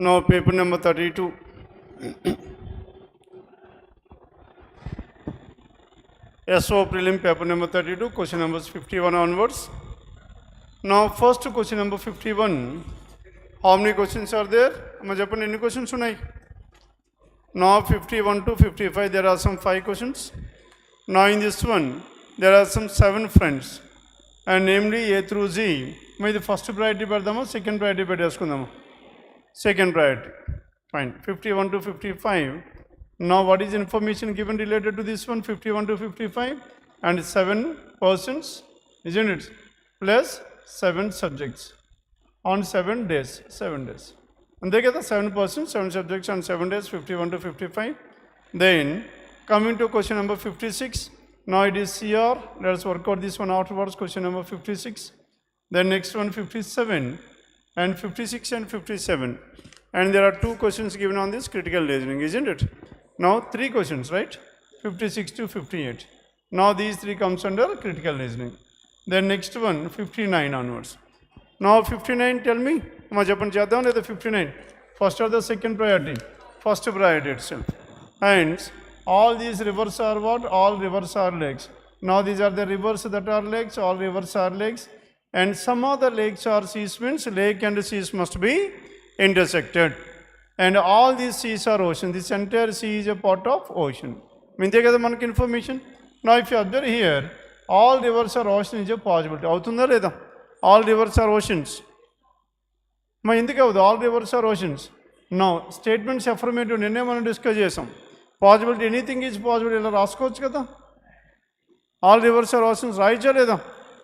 Now paper number 32. SO prelim paper number 32, question numbers 51 onwards. Now first question number 51. How many questions are there? Any questions tonight? Now 51 to 55 there are some 5 questions. Now in this one there are some 7 friends and namely A through Z. May the first priority pedama, second priority pedaskundamu. Second priority. Fine. 51 to 55. Now what is information given related to this one? 51 to 55 and 7 persons, isn't it? Plus 7 subjects on 7 days. 7 days. And they get the 7 persons, 7 subjects on 7 days, 51 to 55. Then coming to question number 56. Now it is CR. Let us work out this one afterwards. Question number 56. Then next one 57 and 56 and 57. And there are 2 questions given on this critical reasoning, isn't it? Now 3 questions, right? 56 to 58. Now these 3 comes under critical reasoning. Then next one 59 onwards. Now 59, tell me. 59. First or the second priority? First priority itself. And all these rivers are what? All rivers are lakes. Now these are the rivers that are lakes, all rivers are lakes. And some of the lakes are seas, means lake and seas must be intersected. And all these seas are ocean. This entire sea is a part of ocean. Mean they get the information. Now if you observe here, all rivers are ocean is a possibility. All rivers are oceans. All rivers are oceans. Now statements affirmative name discuss. Possibility, anything is possible. All rivers are oceans, right?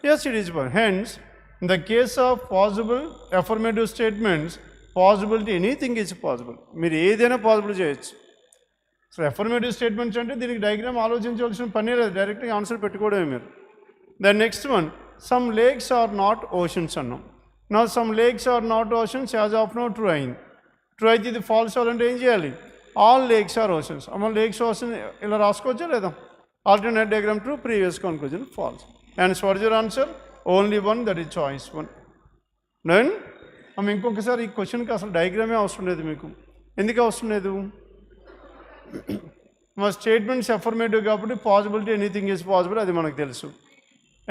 Yes, it is. Hence, in the case of possible affirmative statements, possibility, anything is possible. Meer edaina possible cheyachchu. So affirmative statements ante deeniki diagram aalochinchavalsina pani ledhu, directly answer pettukodame meer. The next one, some lakes are not oceans annam. Now some lakes are not oceans, as of now true ayindi. True aithe idi false avvalante em cheyali? All lakes are oceans. Amma lakes ocean ila raskovacha leda? Alternate diagram true, previous conclusion false. And so what is your answer? Only one, that is choice 1. Then ఇంకొకసారి ఈ క్వశ్చన్కి అసలు డయాగ్రామే అవసరం లేదు మీకు. ఎందుకు అవసరం లేదు? మా స్టేట్మెంట్స్ అఫర్మేటివ్ కాబట్టి పాసిబిలిటీ ఎనీథింగ్ ఈజ్ పాసిబుల్, అది మనకు తెలుసు.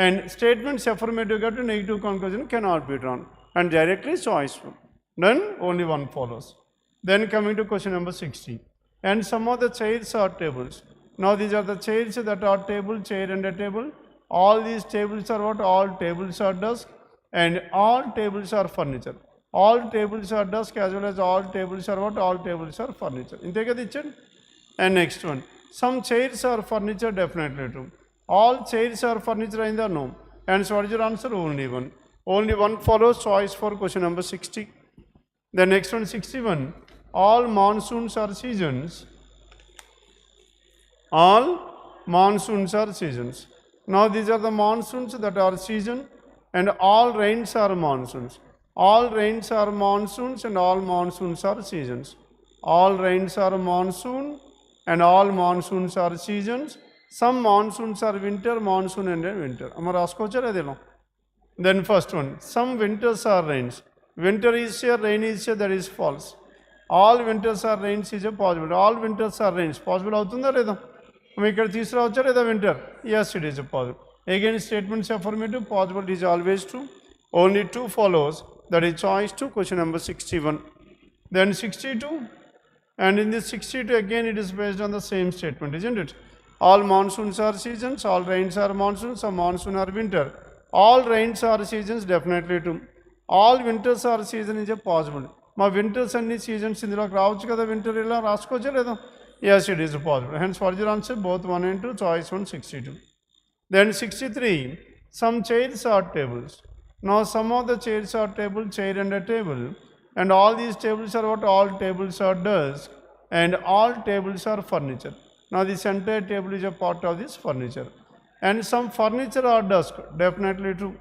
అండ్ స్టేట్మెంట్స్ అఫర్మేటివ్ కాబట్టి negative conclusion cannot be drawn and directly choice 1. Then only one follows. Then coming to question number 60. And some of the chairs are tables. Now these are the chairs that are table, chair and a table. All these tables are what? All tables are desk and all tables are furniture. All tables are desk as well as all tables are what? All tables are furniture. And next one. Some chairs are furniture, definitely true. All chairs are furniture in the no. And so what is your answer? Only one. Only one follows, choice for question number 60. The next one 61. All monsoons are seasons. All monsoons are seasons. Now these are the monsoons that are season and all rains are monsoons. All rains are monsoons and all monsoons are seasons. All rains are monsoon and all monsoons are seasons. Some monsoons are winter, monsoon and winter. Then first one, some winters are rains. Winter is here, rain is here, that is false. All winters are rains is a possible. All winters are rains. Possible avutunda leda? Ikkada తీసుకురావచ్చా లేదా winter? Yes, it is a possible. Again, statements affirmative, possible is always true. Only 2 follows, that is choice 2, question number 61. Then 62, and in this 62 again it is based on the same statement, isn't it? All monsoons are seasons, all rains are monsoons, some monsoon are winter. All rains are seasons, definitely true. All winters are season is a possible. Ma winters and seasons ఇందులోకి రావచ్చు కదా, winter ఇలా రాసుకోవచ్చా లేదా? Yes, it is possible. Hence what is your answer? Both 1 and 2, choice 1, 62. Then 63, some chairs are tables. Now some of the chairs are table, chair and a table. And all these tables are what? All tables are desk and all tables are furniture. Now this entire table is a part of this furniture. And some furniture are desk, definitely true.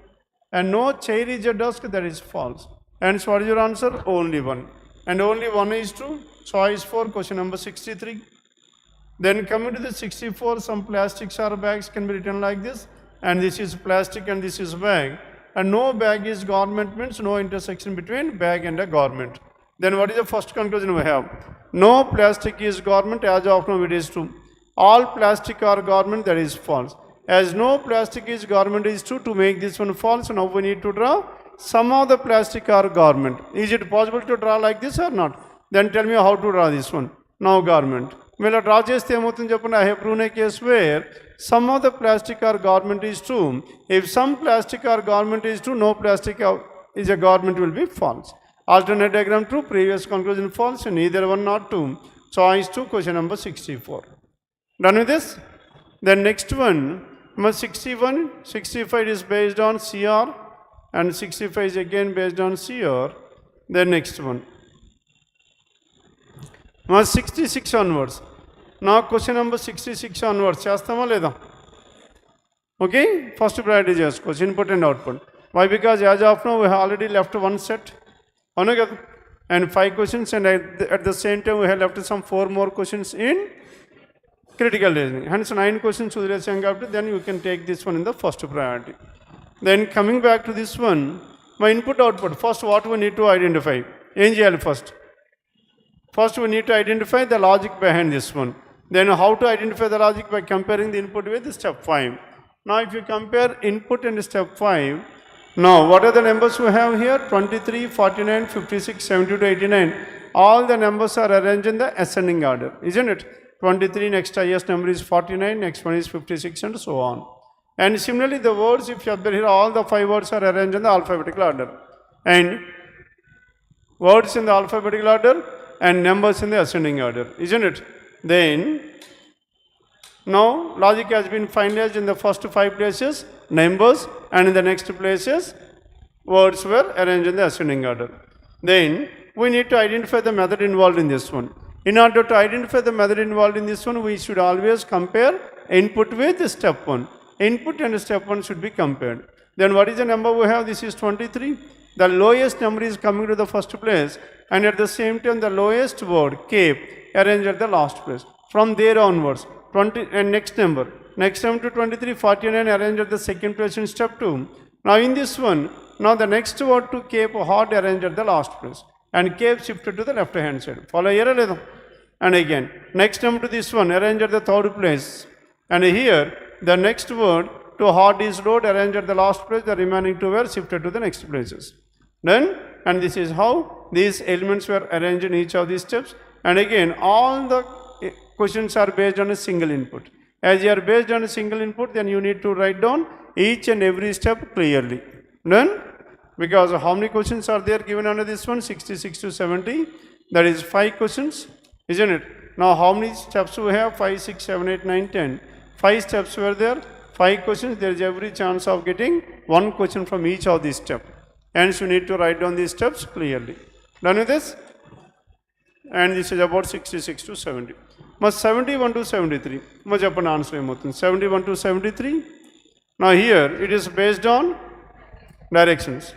And no chair is a desk, that is false. And so what is your answer? Only 1. And only 1 is true. Choice 4, question number 63. Then coming to the 64, some plastics or bags can be written like this. And this is plastic and this is bag. And no bag is garment means no intersection between bag and a garment. Then what is the first conclusion we have? No plastic is garment, as of now it is true. All plastic are garment, that is false. As no plastic is garment is true, to make this one false, now we need to draw some of the plastic are garment. Is it possible to draw like this or not? Then tell me how to draw this one. Now garment. Well, draw chesthe emoutundi cheppandi. I have proven a case where some of the plastic or garment is true. If some plastic or garment is true, no plastic is a garment will be false. Alternate diagram true, previous conclusion false, neither one not true. Choice 2, question number 64. Done with this? Then next one, number 61, 65 is based on CR and 65 is again based on CR. Then next one. Number 66 onwards. Now question number 66 onwards. Chestama leda? Okay, first priority chesukochu, input and output. Why? Because as of now we have already left one set. And 5 questions, and at the same time we have left some 4 more questions in critical reasoning. Hence 9 questions, then you can take this one in the first priority. Then coming back to this one, my input output. First what we need to identify? First we need to identify the logic behind this one. Then how to identify the logic? By comparing the input with step 5. Now if you compare input and step 5, now what are the numbers we have here? 23, 49, 56, 72, 89. All the numbers are arranged in the ascending order, isn't it? 23, next highest number is 49, next one is 56, and so on. And similarly the words, if you observe here, all the 5 words are arranged in the alphabetical order. And words in the alphabetical order and numbers in the ascending order, isn't it? Then now logic has been finalized in the first 5 places, numbers, and in the next places words were arranged in the ascending order. Then we need to identify the method involved in this one. In order to identify the method involved in this one, we should always compare input with step 1. Input and step 1 should be compared. Then what is the number we have? This is 23. The lowest number is coming to the first place, and at the same time the lowest word cape arranged at the last place. From there onwards, 20 and next number to 23, 49 arranged at the second place in step 2. Now in this one, now the next word to cape hard arranged at the last place, and cape shifted to the left hand side. Follow here. And again, next number to this one arranged at the third place, and here the next word to hard is load arranged at the last place, the remaining 2 were shifted to the next places. Then, and this is how these elements were arranged in each of these steps. And again, all the questions are based on a single input. As you are based on a single input, then you need to write down each and every step clearly. Then, because how many questions are there given under this one? 66 to 70. That is 5 questions, isn't it? Now how many steps we have? 5, 6, 7, 8, 9, 10. 5 steps were there, 5 questions. There is every chance of getting 1 question from each of these steps. Hence you need to write down these steps clearly. Done with this? And this is about 66 to 70. Must 71 to 73. Much upon answer 71 to 73. Now here it is based on directions.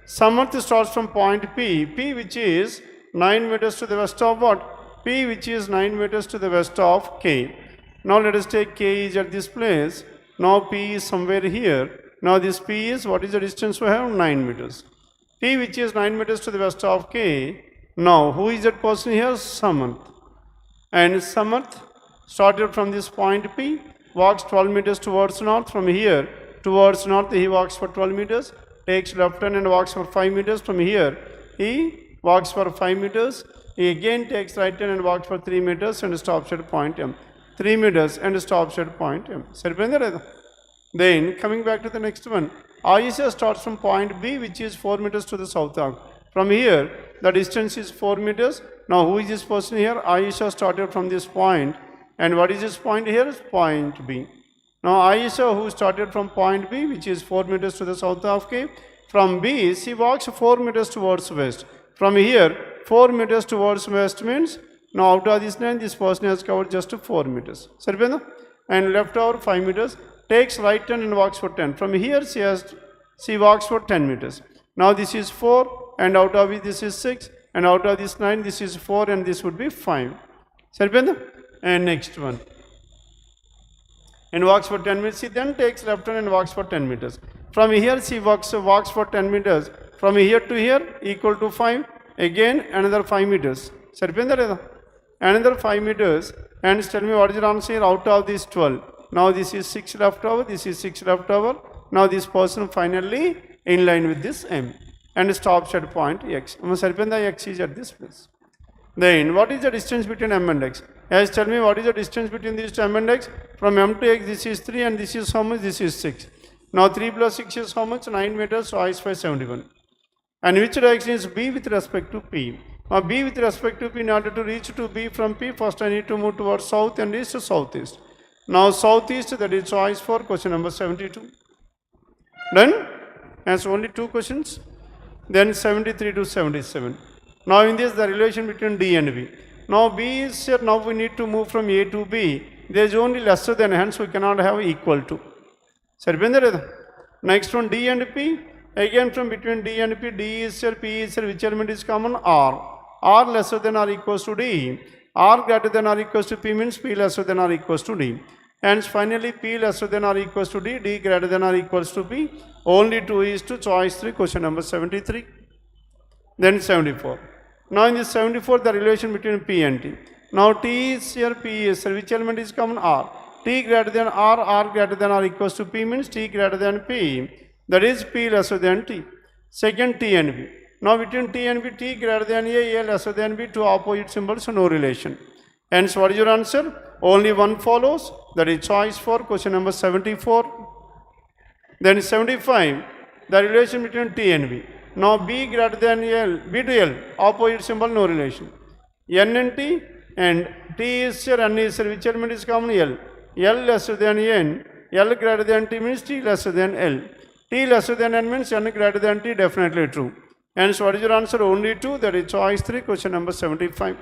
Samarth starts from point P, which is 9 meters to the west of what? P, which is 9 meters to the west of K. Now let us take K is at this place. Now P is somewhere here. Now this P is, what is the distance we have? 9 meters. P, which is 9 meters to the west of K. Now who is that person here? Samarth. And Samarth started from this point P, walks 12 meters towards north. From here towards north he walks for 12 meters, takes left turn and walks for 5 meters. From here he walks for 5 meters. He again takes right turn and walks for 3 meters and stops at point M. 3 meters and stops at point M. Then coming back to the next one, Ayesha starts from point B, which is 4 meters to the south of. From here the distance is 4 meters. Now who is this person here? Ayesha started from this point, and what is this point here? Point B. Now Ayesha, who started from point B, which is 4 meters to the south of K, from B she walks 4 meters towards west. From here 4 meters towards west means, now out of this line this person has covered just 4 meters. And left over 5 meters, takes right turn and walks for 10. From here she walks for 10 meters. Now this is 4, and out of it this is 6, and out of this 9 this is 4, and this would be 5. And next one, and walks for 10 meters. She then takes left turn and walks for 10 meters. From here she walks for 10 meters. From here to here equal to 5, again another 5 meters. సరిపోయిందా లేదా? Another 5 meters, and tell me what is your answer out of this 12. Now this is 6 left over, this is 6 left over. Now this person finally in line with this M and stops at point X. సరిపోయిందా? X is at this place. Then what is the distance between M and X? Yes, tell me what is the distance between these two M and X? From M to X, this is 3 and this is how much? This is 6. Now 3 plus 6 is how much? 9 meters, so I is 71. And which direction is B with respect to P? Now B with respect to P, in order to reach to B from P, first I need to move towards south and east to southeast. Now southeast, that is choice for question number 72. Done? As only 2 questions. Then 73 to 77. Now in this, the relation between D and B. Now B is here, now we need to move from A to B. There is only lesser than, hence we cannot have equal to. Next one, D and P. Again from between D and P, D is here, P is here, which element is common? R. R lesser than or equals to D. R greater than or equals to P means P lesser than or equals to D. Hence finally P lesser than or equals to D, D greater than or equals to P. Only 2 is to choice 3, question number 73. Then 74. Now in this 74, the relation between P and T. Now T is here, P is here, which element is common? R. T greater than R greater than or equals to P means T greater than P. That is P lesser than T. Second, T and B. Now between T and B, T greater than A lesser than B, two opposite symbols, so no relation. Hence what is your answer? Only one follows, that is choice for question number 74. Then 75, the relation between T and B. Now B greater than L, B to L, opposite symbol, no relation. N and T, and T is here, N is here, which element is common? L. L lesser than N, L greater than T means T lesser than L. T lesser than N means N greater than T, definitely true. Hence what is your answer? Only 2, that is choice 3, question number 75.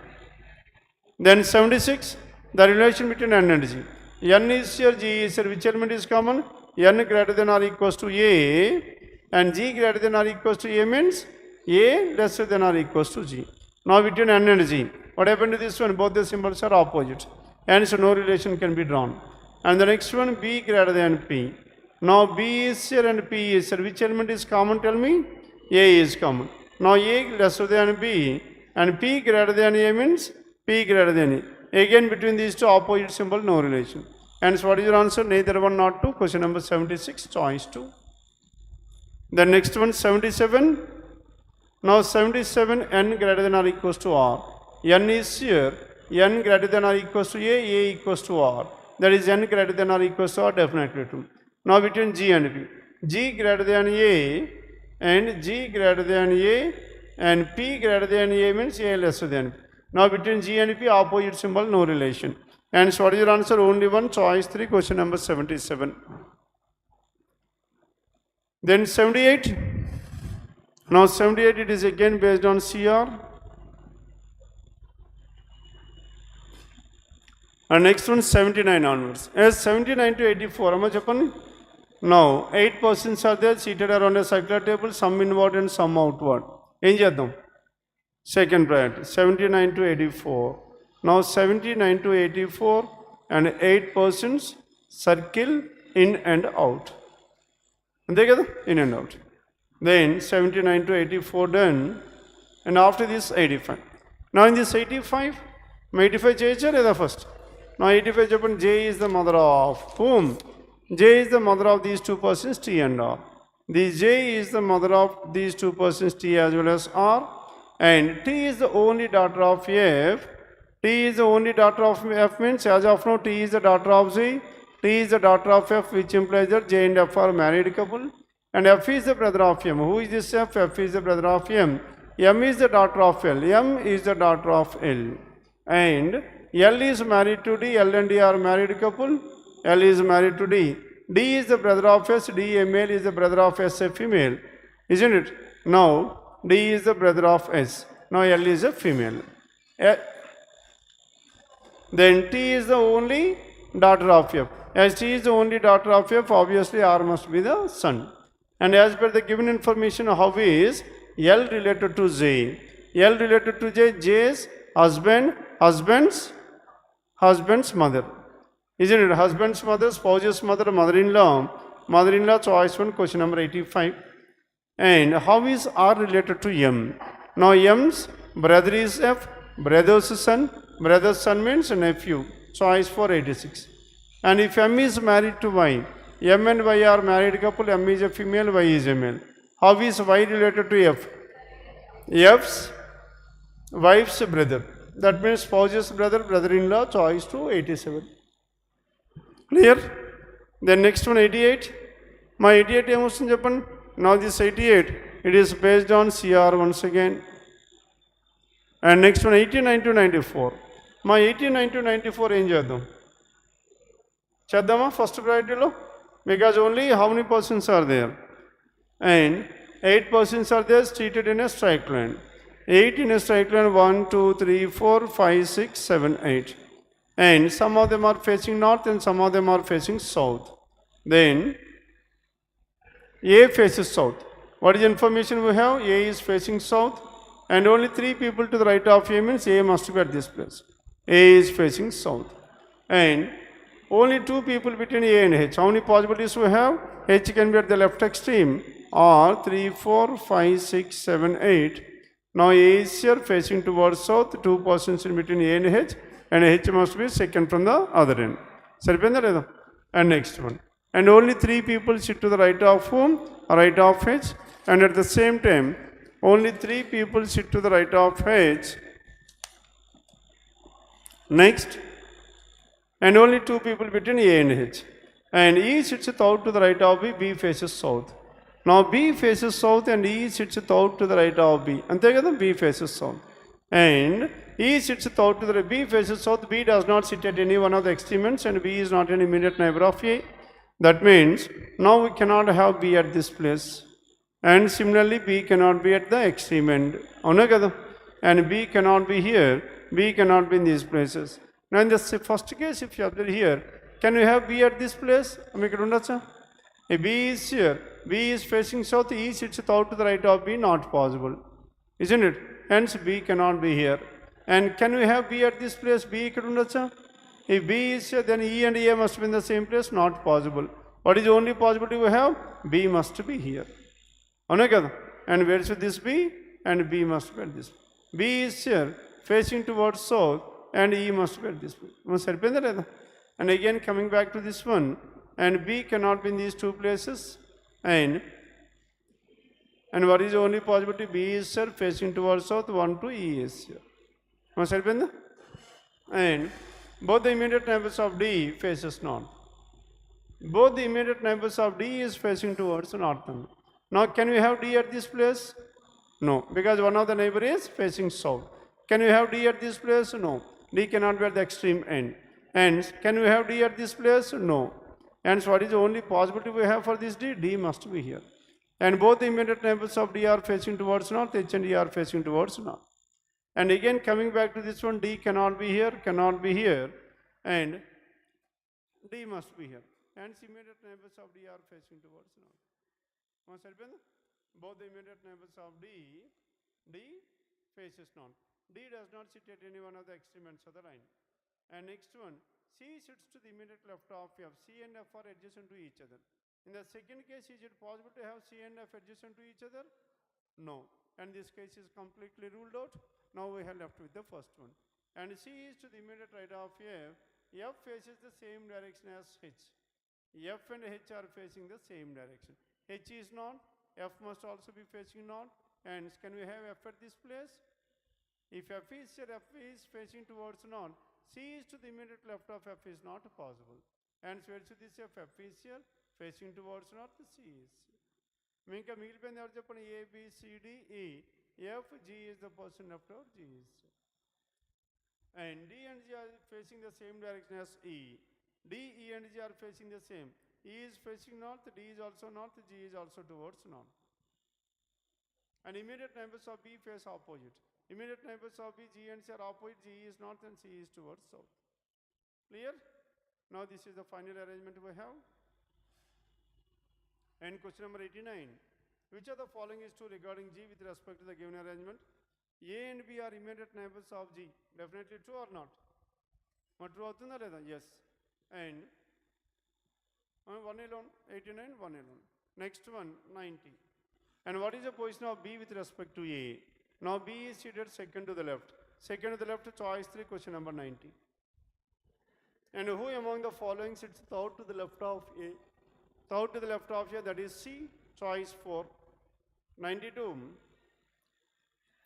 Then 76, the relation between N and G. N is here, G is here, which element is common? N greater than or equals to A, and G greater than or equals to A means A lesser than or equals to G. Now between N and G, what happened to this one? Both the symbols are opposite, hence no relation can be drawn. And the next one, B greater than P. Now B is here and P is here, which element is common? Tell me. A is common. Now A lesser than B and P greater than A means P greater than A. Again between these two opposite symbol, no relation. Hence what is your answer? Neither one nor 2, question number 76, choice 2. The next one, 77. Now 77, N greater than or equals to R. N is here, N greater than or equals to A equals to R. That is N greater than or equals to R, definitely true. Now between G and P. G greater than A and G greater than A and P greater than A means A lesser than P. Now between G and P, opposite symbol, no relation. And so what is your answer? Only one, choice 3, question number 77. Then 78. Now 78, it is again based on CR. And next one, 79 onwards. As 79 to 84, how much happened? Now 8 persons are there seated around a circular table, some inward and some outward. Em cheddam? Second priority, 79 to 84. Now 79 to 84 and 8 persons circle in and out. In and out. Then 79 to 84 done, and after this 85. Now in this 85, 85 cheyacha first. Now 85 Japan, J is the mother of whom? J is the mother of these two persons, T and R. The J is the mother of these two persons, T as well as R. And T is the only daughter of F. T is the only daughter of F means as of now T is the daughter of Z. T is the daughter of F, which implies that J and F are married couple. And F is the brother of M. Who is this F? F is the brother of M. M is the daughter of L. M is the daughter of L. And L is married to D. L and D are married couple. L is married to D. D is the brother of S. D, a male, is the brother of S, a female. Isn't it? Now, D is the brother of S. Now, L is a female. Then T is the only daughter of F. As T is the only daughter of F, obviously R must be the son. And as per the given information, how is L related to J? L related to J, J's husband, husband's mother. Isn't it? Husband's mother, spouse's mother, mother-in-law. Mother-in-law, choice 1, question number 85. And how is R related to M? Now M's brother is F, brother's son means nephew. Choice for 86. And if M is married to Y, M and Y are married couple, M is a female, Y is a male. How is Y related to F? F's wife's brother. That means spouse's brother, brother-in-law, choice to 87. Clear? Then next one 88. My 88 emotion Japan. Now this 88, it is based on CR once again. And next one 89 to 94. My 89 to 94 ఏం చేద్దాం చేద్దామా first priority because only how many persons are there? And 8 persons are there seated in a straight line. 8 in a straight line, 1, 2, 3, 4, 5, 6, 7, 8. And some of them are facing north and some of them are facing south. Then A faces south. What is the information we have? A is facing south and only 3 people to the right of A means A must be at this place. A is facing south. And only 2 people between A and H. How many possibilities we have? H can be at the left extreme or 3, 4, 5, 6, 7, 8. Now A is here facing towards south, 2 persons in between A and H must be second from the other end. And next one. And only 3 people sit to the right of whom? Right of H. And at the same time, only 3 people sit to the right of H. Next. And only 2 people between A and H. And E sits out to the right of B, B faces south. Now B faces south and E sits out to the right of B. And together B faces south. And E sits out to the right, B faces south, B does not sit at any one of the extreme ends and B is not an immediate neighbor of A. That means now we cannot have B at this place. And similarly B cannot be at the extreme end. And B cannot be here, B cannot be in these places. Now in the first case, if you observe here, can you have B at this place? If B is here, B is facing south, E sits out to the right of B, not possible. Isn't it? Hence B cannot be here. And can we have B at this place? B ikkada. If B is here, then E and A must be in the same place, not possible. What is the only possibility we have? B must be here. And where should this be? And B must be at this. B is here, facing towards south, and E must be at this place. And again coming back to this one, and B cannot be in these 2 places. And what is the only possibility? B is here, facing towards south, 1 to E is here. And both the immediate neighbors of D faces north. Both the immediate neighbors of D is facing towards north. Now can we have D at this place? No, because one of the neighbor is facing south. Can we have D at this place? No. D cannot be at the extreme end. And can we have D at this place? No. And so what is the only possibility we have for this D? D must be here. And both the immediate neighbors of D are facing towards north, H and E are facing towards north. And again coming back to this one, D cannot be here, and D must be here. And immediate neighbors of D are facing towards north. Both the immediate neighbors of D faces north. D does not sit at any one of the extreme ends of the line. And next one, C sits to the immediate left of F. C and F are adjacent to each other. In the second case, is it possible to have C and F adjacent to each other? No. And this case is completely ruled out. Now we have left with the first one. And C is to the immediate right of F. F faces the same direction as H. F and H are facing the same direction. H is north, F must also be facing north. And can we have F at this place? If F is here, F is facing towards north. C is to the immediate left of F is not possible. And so where should this F? F is here, facing towards north, C is here. Minka మిగిలిపోయింది ఎవరు చెప్పండి? A, B, C, D, E. F, G is the person left out, G is here. And D and G are facing the same direction as E. D, E and G are facing the same. E is facing north, D is also north, G is also towards north. And immediate neighbors of B face opposite. Immediate neighbors of B, G and C are opposite, G is north and C is towards south. Clear? Now this is the final arrangement we have. And question number 89. Which of the following is true regarding G with respect to the given arrangement? A and B are immediate neighbors of G. Definitely true or not? True avutunda leda? Yes. And 1 alone, 89, 1 alone. Next one, 90. And what is the position of B with respect to A? Now B is seated second to the left. Second to the left, choice 3, question number 90. And who among the following sits third to the left of A? Third to the left of A, that is C, choice 4. 92.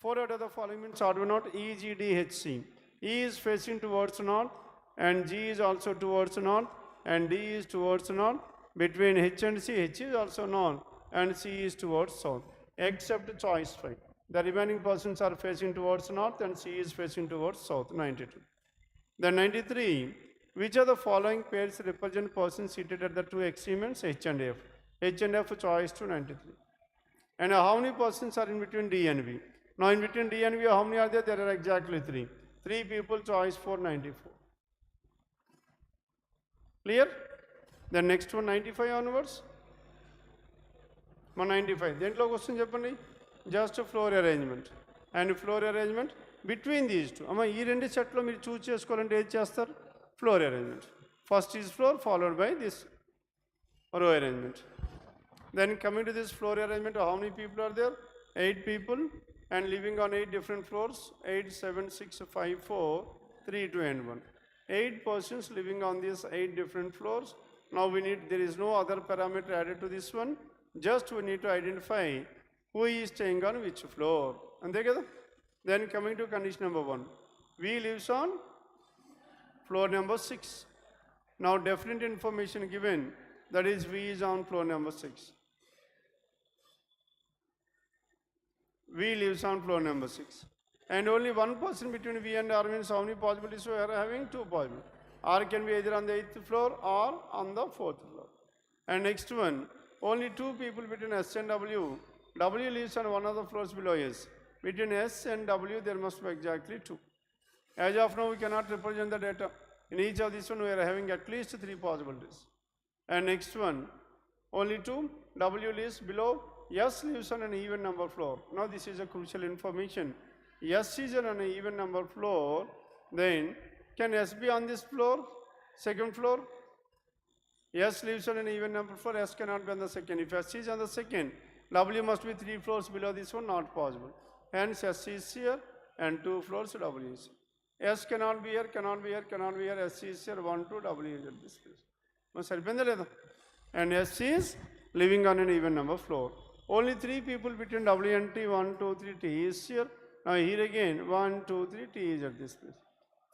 4 out of the following means odd one out, E, G, D, H, C. E is facing towards north, and G is also towards north, and D is towards north. Between H and C, H is also north, and C is towards south, except choice 5. The remaining persons are facing towards north, and C is facing towards south. 92. Then 93. Which of the following pairs represent persons seated at the two extremes, H and F? H and F, choice 2, 93. And how many persons are in between D and B? Now in between D and B, how many are there? There are exactly 3. 3 people, choice 4, 94. Clear? The next one, 95 onwards. 95. Dentlo question cheppandi. Just floor arrangement. And floor arrangement between these two. Amma ee rendu set lo meer choose chesukovalante em chestaru? Floor arrangement. First is floor, followed by this row arrangement. Then coming to this floor arrangement, how many people are there? 8 people, and living on 8 different floors. 8, 7, 6, 5, 4, 3, 2, and 1. 8 persons living on these 8 different floors. Now we need, there is no other parameter added to this one. Just we need to identify who is staying on which floor. And then coming to condition number 1. V lives on floor number 6. Now definite information given, that is V is on floor number 6. V lives on floor number 6. And only one person between V and R means how many possibilities we are having? 2 possibilities. R can be either on the 8th floor or on the 4th floor. And next one, only 2 people between S and W. W lives on one of the floors below S. Between S and W, there must be exactly 2. As of now, we cannot represent the data. In each of this one, we are having at least 3 possibilities. And next one, only 2. W lives below. S lives on an even number floor. Now this is a crucial information. S is on an even number floor. Then can S be on this floor? Second floor? S lives on an even number floor. S cannot be on the second. If S is on the second, W must be 3 floors below this one. Not possible. Hence S is here and 2 floors W is here. S cannot be here, cannot be here, cannot be here. S is here, 1, 2, W is at this place. And S is living on an even number floor. Only 3 people between W and T, 1, 2, 3, T is here. Now here again, 1, 2, 3, T is at this place.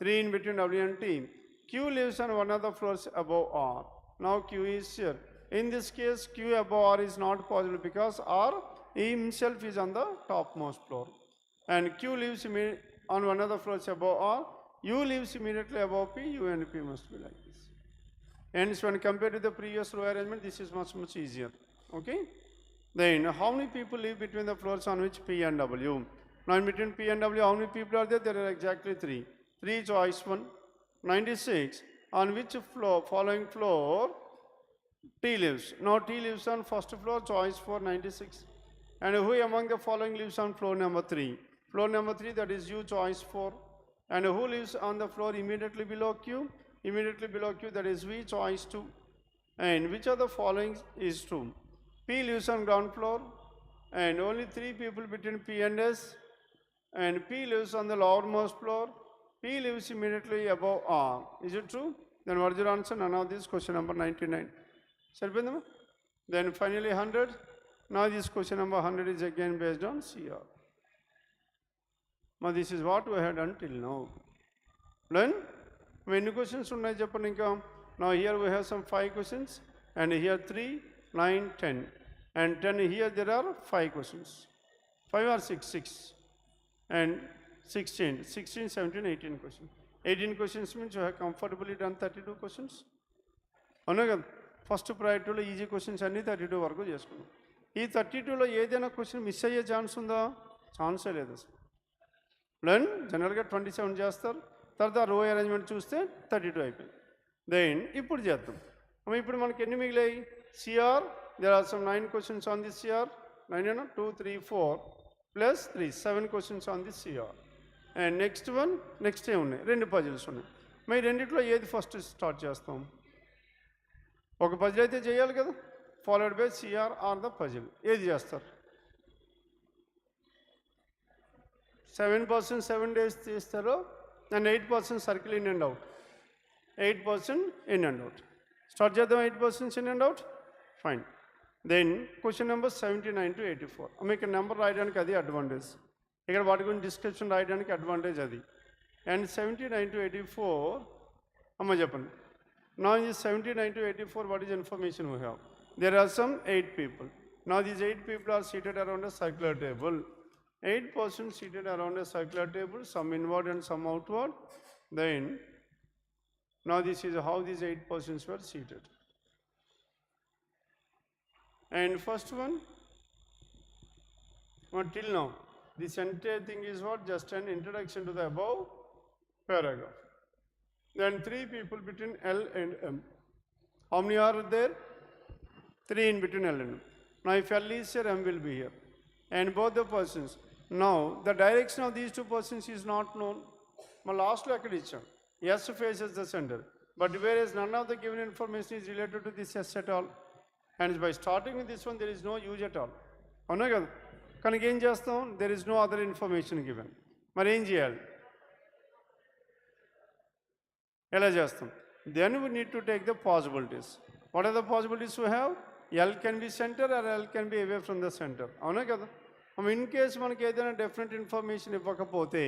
3 in between W and T. Q lives on one of the floors above R. Now Q is here. In this case, Q above R is not possible because R himself is on the topmost floor. And Q lives on one of the floors above R. U lives immediately above P. U and P must be like this. Hence, when compared to the previous row arrangement, this is much easier. Okay? Then, how many people live between the floors on which P and W? Now, in between P and W, how many people are there? There are exactly 3. 3 choice 1. 96. On which floor, following floor, T lives? Now, T lives on first floor, choice 4, 96. And who among the following lives on floor number 3? Floor number 3, that is U, choice 4. And who lives on the floor immediately below Q? Immediately below Q, that is V, choice 2. And which of the following is true? P lives on ground floor, and only 3 people between P and S. And P lives on the lowermost floor. P lives immediately above R. Is it true? Then what is your answer? None of this. Question number 99. Then finally 100. Now this question number 100 is again based on CR. Now this is what we had done till now. Then many questions unnai cheppandi inka. Now here we have some 5 questions, and here 3, 9, 10. And 10 here there are 5 questions. 5 or 6? 6. And 16, 16, 17, 18 questions. 18 questions means you have comfortably done 32 questions. First priority easy questions and 32 వరకు చేసుకున్నాం. ఈ 32లో ఏదైనా question miss అయ్యే chance ఉందా? ఛాన్సే లేదు అసలు. Then జనరల్గా 27 చేస్తారు, తర్వాత రో అరేంజ్మెంట్ చూస్తే 32 అయిపోయింది. దెన్ ఇప్పుడు చేద్దాం. ఇప్పుడు మనకి ఎన్ని మిగిలాయి? CR, there are some 9 questions on this CR. 9, 2, 3, 4 plus 3, 7 questions on this CR. And next one, next ఏ ఉన్నాయి? 2 పజిల్స్ ఉన్నాయి. మరి రెండిట్లో ఏది ఫస్ట్ స్టార్ట్ చేస్తాం? ఒక పజిల్ అయితే చేయాలి కదా, followed by CR or the puzzle. ఏది చేస్తారు? 7% 7 days తీస్తారు and 8% circle in and out. 8% in and out. Start చేద్దాం 8% in and out. Fine. Then question number 79 to 84. మీకు నెంబర్ రాయడానికి అది అడ్వాంటేజ్. ఇక్కడ వాటి గురించి డిస్క్రిప్షన్ రాయడానికి అడ్వాంటేజ్ అది. And 79 to 84, అమ్మ చెప్పండి. Now in 79 to 84, what is information we have? There are some 8 people. Now these 8 people are seated around a circular table. 8 persons seated around a circular table, some inward and some outward. Then, now this is how these 8 persons were seated. And first one, till now, this entire thing is what? Just an introduction to the above paragraph. Then 3 people between L and M. How many are there? 3 in between L and M. Now if L is here, M will be here. And both the persons. Now the direction of these 2 persons is not known. My last lo akkada icham. S faces the center. But whereas none of the given information is related to this S at all. And by starting with this one, there is no use at all. అవునా కదా? కనుక ఏం చేస్తాం? There is no other information given. మరి ఏం చేయాలి? ఎలా చేస్తాం? Then we need to take the possibilities. What are the possibilities we have? L can be center or L can be away from the center. అవునా కదా? In case మనకి ఏదైనా definite information ఇవ్వకపోతే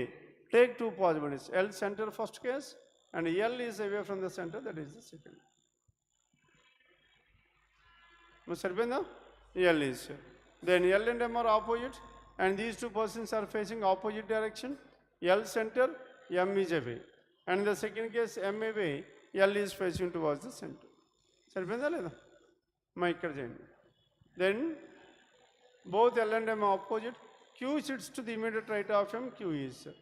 take 2 possibilities. L center first case and L is away from the center, that is the second. సరిపోయిందా? L is here. Then L and M are opposite and these 2 persons are facing opposite direction. L center, M is away. And in the second case, M away, L is facing towards the center. సరిపోయిందా లేదా? మా ఇక్కడ చేయండి. Then both L and M are opposite. Q sits to the immediate right of M, Q is here.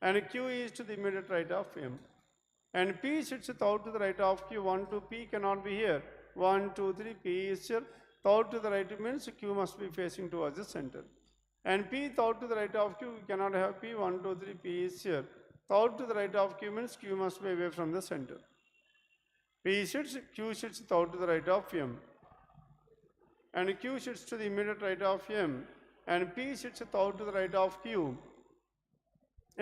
And Q is to the immediate right of M. And P sits out to the right of Q. 1, 2, P cannot be here. 1, 2, 3, P is here. Thought to the right means Q must be facing towards the center. And P thought to the right of Q, we cannot have P. 1, 2, 3, P is here. Thought to the right of Q means Q must be away from the center. P sits, Q sits thought to the right of M. And Q sits to the immediate right of M. And P sits thought to the right of Q.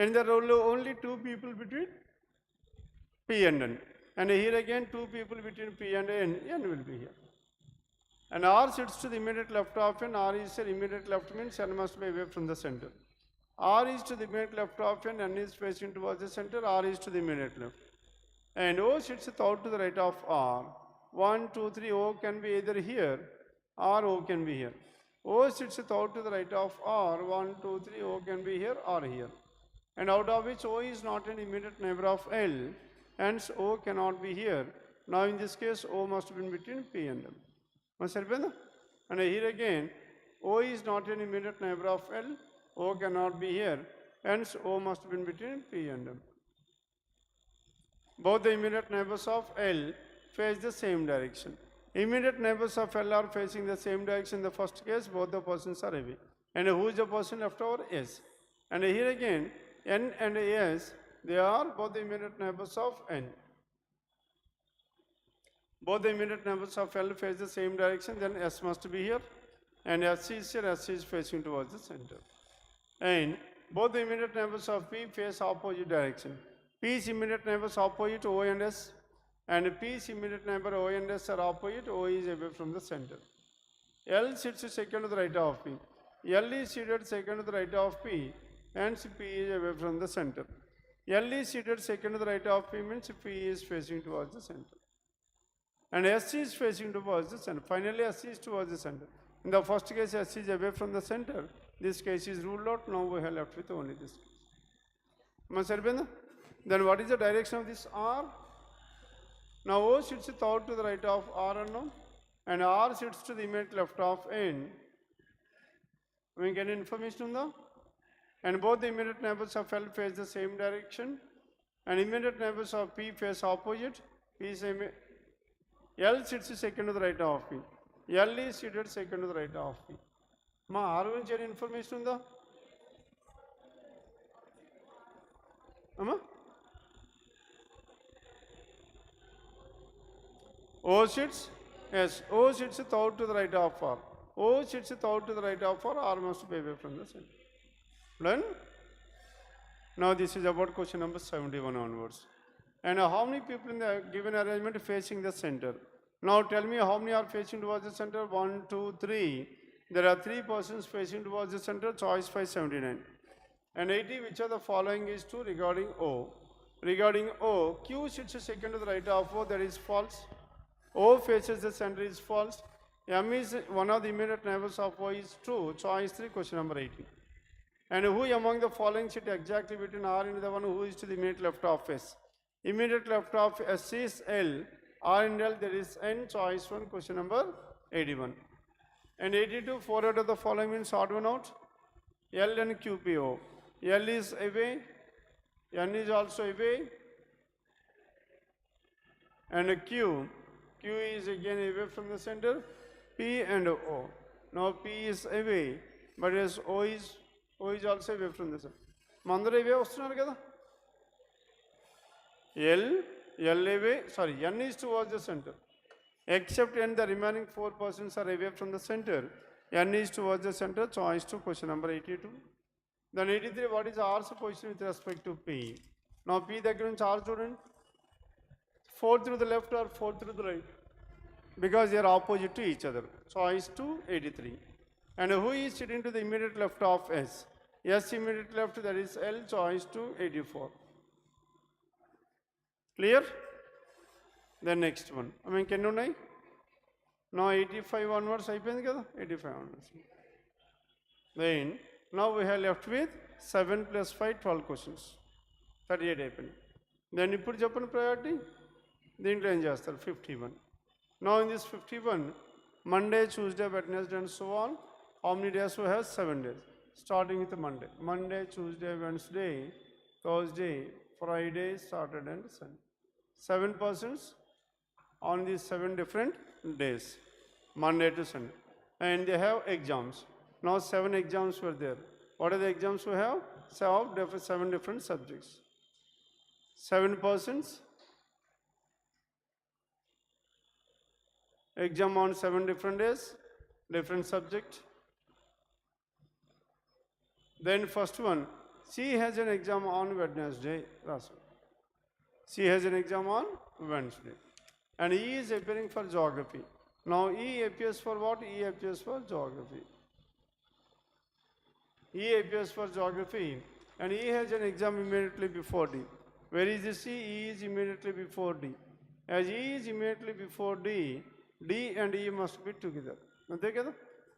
And there are only 2 people between P and N. And here again 2 people between P and N. N will be here. And R sits to the immediate left of N. R is here, immediate left means N must be away from the center. R is to the immediate left of N. N is facing towards the center. R is to the immediate left. And O sits out to the right of R. 1, 2, 3, O can be either here or O can be here. O sits out to the right of R. 1, 2, 3, O can be here or here. And out of which O is not an immediate neighbor of L. Hence O cannot be here. Now in this case O must be in between P and M. And here again O is not an immediate neighbor of L. O cannot be here. Hence O must be in between P and M. Both the immediate neighbors of L face the same direction. Immediate neighbors of L are facing the same direction. In the first case, both the persons are away. And who is the person left over? S. And here again, N and S, they are both the immediate neighbors of N. Both the immediate neighbors of L face the same direction, then S must be here. And S is here, S is facing towards the center. And both the immediate neighbors of P face opposite direction. P's immediate neighbors opposite O and S. And P's immediate neighbor O and S are opposite, O is away from the center. L sits second to the right of P. L is seated second to the right of P, hence P is away from the center. L is seated second to the right of P means P is facing towards the center. And S is facing towards the center. Finally, S is towards the center. In the first case, S is away from the center. This case is ruled out. Now we have left with only this case. Then what is the direction of this R? Now O sits out to the right of R unknown, and R sits to the immediate left of N. We get information on that. And both the immediate neighbors of L face the same direction, and immediate neighbors of P face opposite. P is L sits second to the right of P. L is seated second to the right of P. Ma R గురించి ఏమైనా information ఉందా? అమ్మా O sits, yes, O sits thought to the right of R. O sits thought to the right of R, R must be away from the center. Then, Now this is about question number 71 onwards. And how many people in the given arrangement facing the center? Now tell me how many are facing towards the center? 1, 2, 3. There are 3 persons facing towards the center, choice 579. And 80, which of the following is true regarding O? Regarding O, Q sits second to the right of O, that is false. O faces the center is false. M is one of the immediate neighbors of O is true. Choice 3, question number 80. And who among the following sit exactly between R and the one who is to the immediate left of S? Immediate left of S is L. R and L, there is N. Choice 1, question number 81. And 82, 4 out of the following means odd one out. L and QPO. L is away. N is also away. And Q is again away from the center. P and O. Now P is away, but yes, O is also away from the center. Mandara away vastunaru kada. N is towards the center. Except N, the remaining 4 persons are away from the center. N is towards the center. Choice 2, question number 82. Then 83, what is R's position with respect to P? Now P దగ్గర నుంచి R చూడండి. 4 through the left or 4 through the right? Because they are opposite to each other. Choice 2, 83. And who is sitting to the immediate left of S? S immediate left, that is L. Choice 2, 84. Clear? Then next one. I mean, can you know? Now 85 onwards, 85 onwards. Then, now we have left with 7 plus 5, 12 questions. 38 happened. Then you put Japan priority. Then you just 51. Now in this 51, Monday, Tuesday, Wednesday and so on. How many days we have? 7 days. Starting with Monday. Monday, Tuesday, Wednesday, Thursday, Friday, Saturday and Sunday. 7 persons on these 7 different days. Monday to Sunday. And they have exams. Now 7 exams were there. What are the exams we have? 7 different subjects. 7 persons. Exam on 7 different days, different subject. Then first one, C has an exam on Wednesday. C has an exam on Wednesday. And E is appearing for geography. Now E appears for what? E appears for geography. E appears for geography. And E has an exam immediately before D. Where is the C? E is immediately before D. As E is immediately before D, D and E must be together.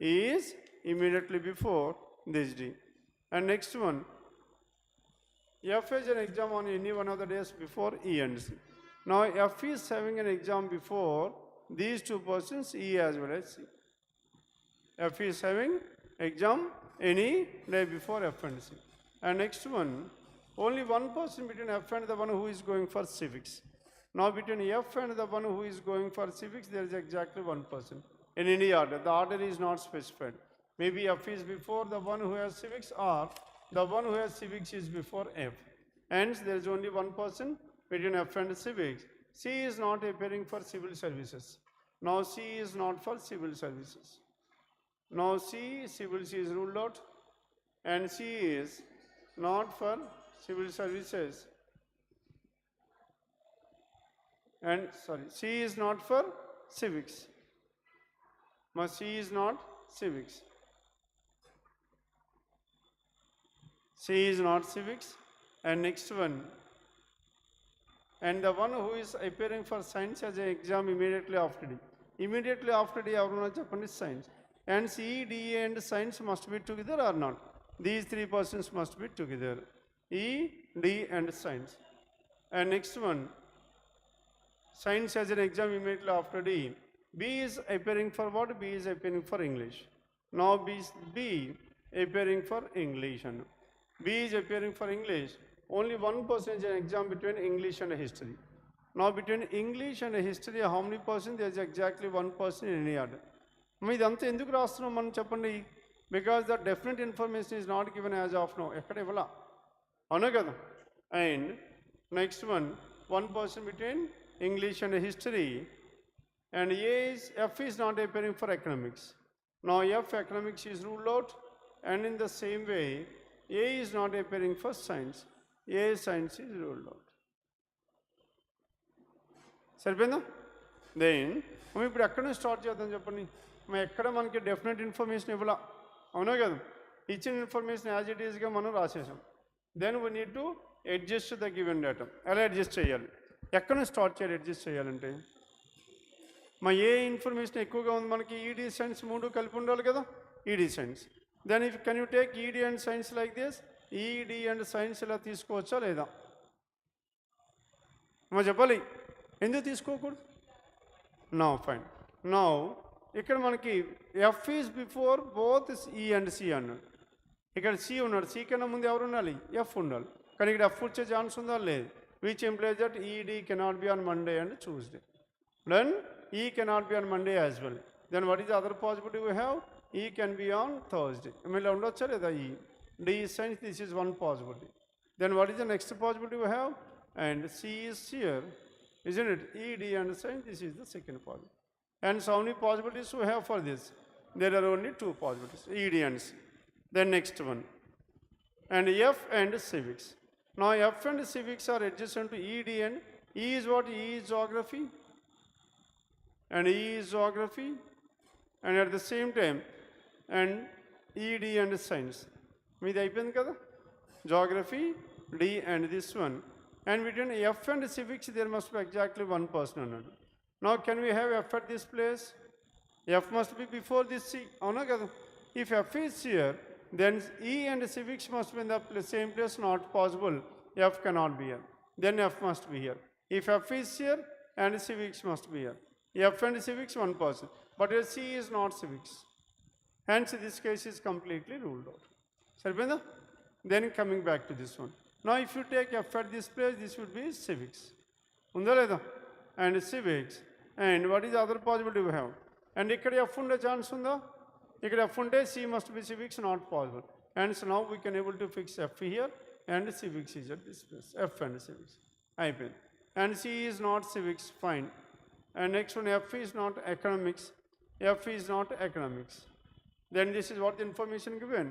E is immediately before this D. And next one, F has an exam on any one of the days before E and C. Now F is having an exam before these 2 persons, E as well as C. F is having exam any day before F and C. And next one, only one person between F and the one who is going for civics. Now between F and the one who is going for civics, there is exactly one person in any order. The order is not specified. Maybe F is before the one who has civics, or the one who has civics is before F. Hence, there is only one person between F and civics. C is not appearing for civil services. Now C is not for civil services. Now civil C is ruled out, and C is not for civil services. And C is not for civics. But C is not civics. C is not civics. And next one. And the one who is appearing for science has an exam immediately after D. Immediately after D, our Japanese science. And C, D, and science must be together or not? These 3 persons must be together. E, D, and science. And next one. Science has an exam immediately after D. B is appearing for what? B is appearing for English. Now B appearing for English. B is appearing for English. Only one person is an exam between English and history. Now between English and history, how many persons? There is exactly one person in any order. Because the definite information is not given as of now. And next one person between English and history, and F is not appearing for economics. Now F economics is ruled out, and in the same way A is not appearing for science. A science is ruled out. సరిపోయిందా? Then మనం ఇప్పుడు ఎక్కడ నుంచి start చేద్దాం చెప్పండి. మనం ఎక్కడ మనకి డెఫినెట్ ఇన్ఫర్మేషన్ ఇవ్వాల, అవునా కదా? ఇచ్చిన ఇన్ఫర్మేషన్ యాజ్ ఇట్ ఈస్గా మనం రాసేసాం. Then we need to adjust the given data. ఎలా అడ్జస్ట్ చేయాలి, ఎక్కడ నుంచి స్టార్ట్ చేయాలి అడ్జస్ట్ చేయాలంటే? మా ఏ ఇన్ఫర్మేషన్ ఎక్కువగా ఉంది మనకి, ఈడీ సైన్స్ 3 కలిపి ఉండాలి కదా, ED science. Then if can you take ED and science like this, ED and science ఇలా తీసుకోవచ్చా లేదా? మా చెప్పాలి, ఎందుకు తీసుకోకూడదు? Now fine. నౌ ఇక్కడ మనకి ఎఫ్ ఈజ్ బిఫోర్ బోత్ ఈ అండ్ సి అన్నాడు. ఇక్కడ సి ఉన్నాడు, సి కన్నా ముందు ఎవరు ఉండాలి? ఎఫ్ ఉండాలి. కానీ ఇక్కడ ఎఫ్ వచ్చే ఛాన్స్ ఉందా? లేదు. Which implies that ED cannot be on Monday and Tuesday. Then E cannot be on Monday as well. Then what is the other possibility we have? E can be on Thursday. Emila undocha leda E. D is science, this is one possibility. Then what is the next possibility we have? And C is here, isn't it? E, D and science, this is the second possibility. And so how many possibilities we have for this? There are only 2 possibilities, E, D and C. Then next one. And F and civics. Now F and civics are adjacent to E, D and E is what? E is geography. And E is geography, and at the same time, and ED and science. Meedi ayipindi kada, geography, D and this one. And between F and civics there must be exactly one person annadu. Now can we have F at this place? F must be before this C, avuna kada? If F is here, then E and civics must be in the same place. Not possible, F cannot be here. Then F must be here. If F is here and civics must be here. F and civics one person, but C is not civics. Hence this case is completely ruled out. Saripinda? Then coming back to this one. Now if you take F at this place, this would be civics. Unda leda? And civics. And what is the other possibility we have? And ikkada F unde chance unda? Ikkada F unde C must be civics, not possible. And so now we can able to fix F here, and civics is at this place. F and civics. Ayipindi. And C is not civics, fine. And next one, F is not economics. F is not economics. Then this is what the information given.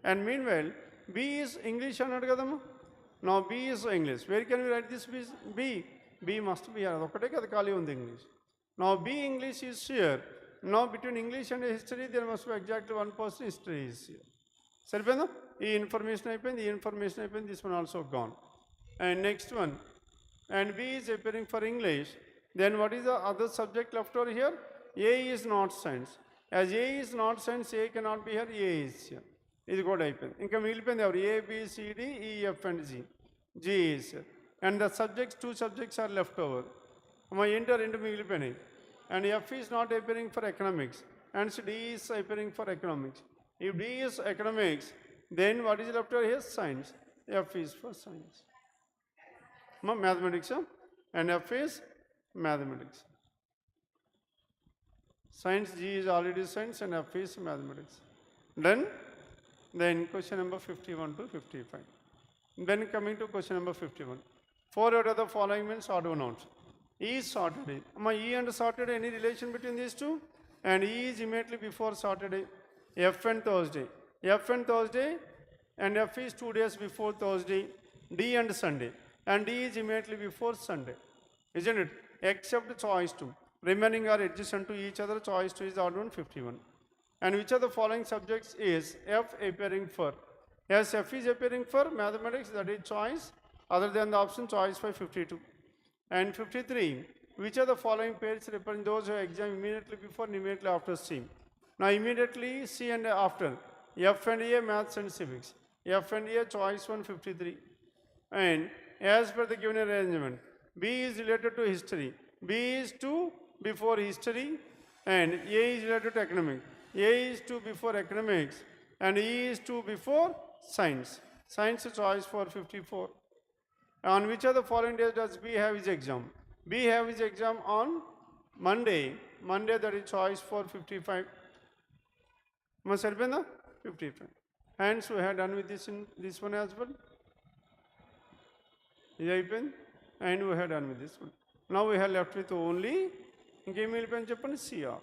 And meanwhile, B is English annadu kadamma. Now B is English. Where can we write this B? B must be here. Okate kada khali undi English. Now B English is here. Now between English and history there must be exactly one person. History is here. Saripenda? E information ayipindi, E information ayipindi. This one also gone. And next one. And B is appearing for English. Then what is the other subject left over here? A is not science. As A is not science, A cannot be here, A is here. This is what happened. Inka milipindi avaru A, B, C, D, E, F and G. G is here. And the subjects, 2 subjects are left over. Amma enter into milipindi. And F is not appearing for economics. And D is appearing for economics. If D is economics, then what is left over here? Science. F is for science. Amma mathematics, and F is mathematics. Science, G is already science and F is mathematics. Then question number 51 to 55. Then coming to question number 51. 4 out of the following means odd one out. E is Saturday. E and Saturday, any relation between these two? And E is immediately before Saturday. F and Thursday. F and Thursday, and F is 2 days before Thursday. D and Sunday. And D is immediately before Sunday. Isn't it? Except choice 2. Remaining are adjacent to each other. Choice 2 is odd one, 51. And which of the following subjects is F appearing for? Yes, F is appearing for mathematics, that is choice, other than the option choice for 52. And 53, which of the following pairs represent those who exam immediately before and immediately after C? Now immediately C and after, F and A maths and civics. F and A choice 153. And as per the given arrangement, B is related to history. B is 2 before history, and A is related to economics. A is 2 before economics, and E is 2 before science. Science choice for 54. On which of the following days does B have his exam? B have his exam on Monday. Monday, that is choice for 55. Must help in the 55. Hence we have done with this one as well. And we have done with this one. Now we have left with only CR.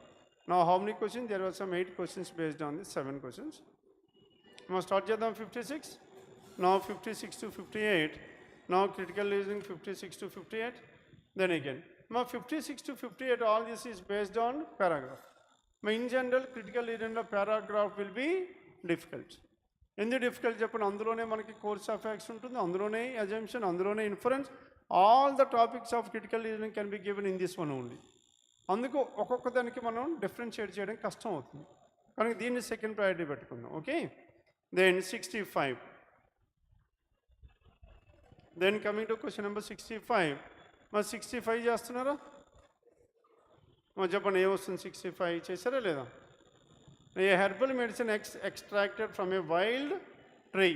Now how many questions? There were some 8 questions based on these 7 questions. Now start with 56. Now 56 to 58. Now critical reasoning 56 to 58. Then again, now 56 to 58, all this is based on paragraph. Now in general, critical reasoning paragraph will be difficult. ఎందుకు difficult చెప్పండి, అందులోనే మనకి course of action ఉంటుంది, అందులోనే assumption, అందులోనే inference, all the topics of critical reasoning can be given in this one only. అందుకు ఒక్కొక్క దానికి మనం డిఫరెన్షియేట్ చేయడం కష్టం అవుతుంది, కనుక దీన్ని సెకండ్ ప్రయారిటీ పెట్టుకుందాం. Okay, then 65. Then coming to question number 65. మరి 65 చేస్తున్నారా? చెప్పండి ఏమొస్తుంది? 65 చేశారా లేదా? A herbal medicine extracted from a wild tree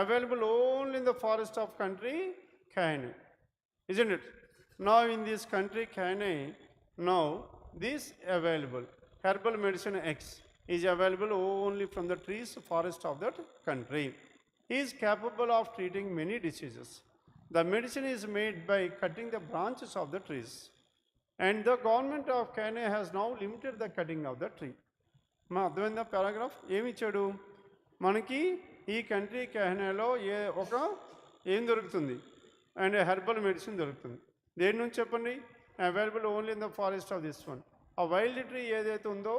available only in the forest of country Kenya, isn't it? Now in this country Kenya, now this available herbal medicine X is available only from the trees forest of that country. He is capable of treating many diseases. The medicine is made by cutting the branches of the trees, and the government of Kenya has now limited the cutting of the tree. మా అర్థమైందా? Paragraph ఏమి ఇచ్చాడు మనకి? ఈ country కెనడాలో ఏం దొరుకుతుంది? And herbal medicine దొరుకుతుంది. దేని నుంచి చెప్పండి? Available only in the forest of this one. ఆ వైల్డ్ ట్రీ ఏదైతే ఉందో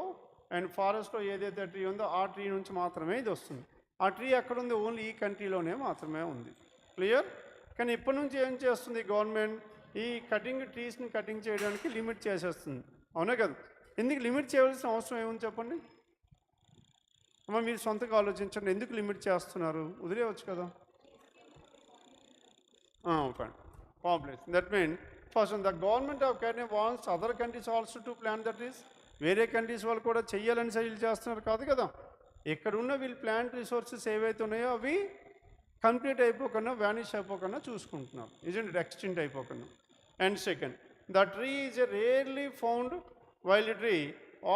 అండ్ ఫారెస్ట్లో ఏదైతే ట్రీ ఉందో ఆ ట్రీ నుంచి మాత్రమే ఇది వస్తుంది. ఆ ట్రీ ఎక్కడ ఉంది? ఓన్లీ ఈ కంట్రీలోనే మాత్రమే ఉంది. క్లియర్? కానీ ఇప్పటి నుంచి ఏం చేస్తుంది గవర్నమెంట్? ఈ ట్రీస్ని కటింగ్ చేయడానికి లిమిట్ చేసేస్తుంది. అవునా కదా? ఎందుకు లిమిట్ చేయవలసిన అవసరం ఏముంది చెప్పండి? అమ్మ మీరు సొంతగా ఆలోచించండి, ఎందుకు లిమిట్ చేస్తున్నారు? వదిలేవచ్చు కదా. Fine. Population, that mean first the government of Canada wants other countries also to plant that trees. వేరే కంట్రీస్ వాళ్ళు కూడా చెయ్యాలని సైల్ చేస్తున్నారు కాదు కదా. ఎక్కడున్న వీళ్ళు ప్లాంట్ రిసోర్సెస్ ఏవైతే ఉన్నాయో అవి కంప్లీట్ అయిపోకుండా, వ్యానిష్ అయిపోకుండా చూసుకుంటున్నారు, ఇజెంట్ ఎక్స్టెంట్ అయిపోకుండా. And second, the tree is a rarely found wild tree.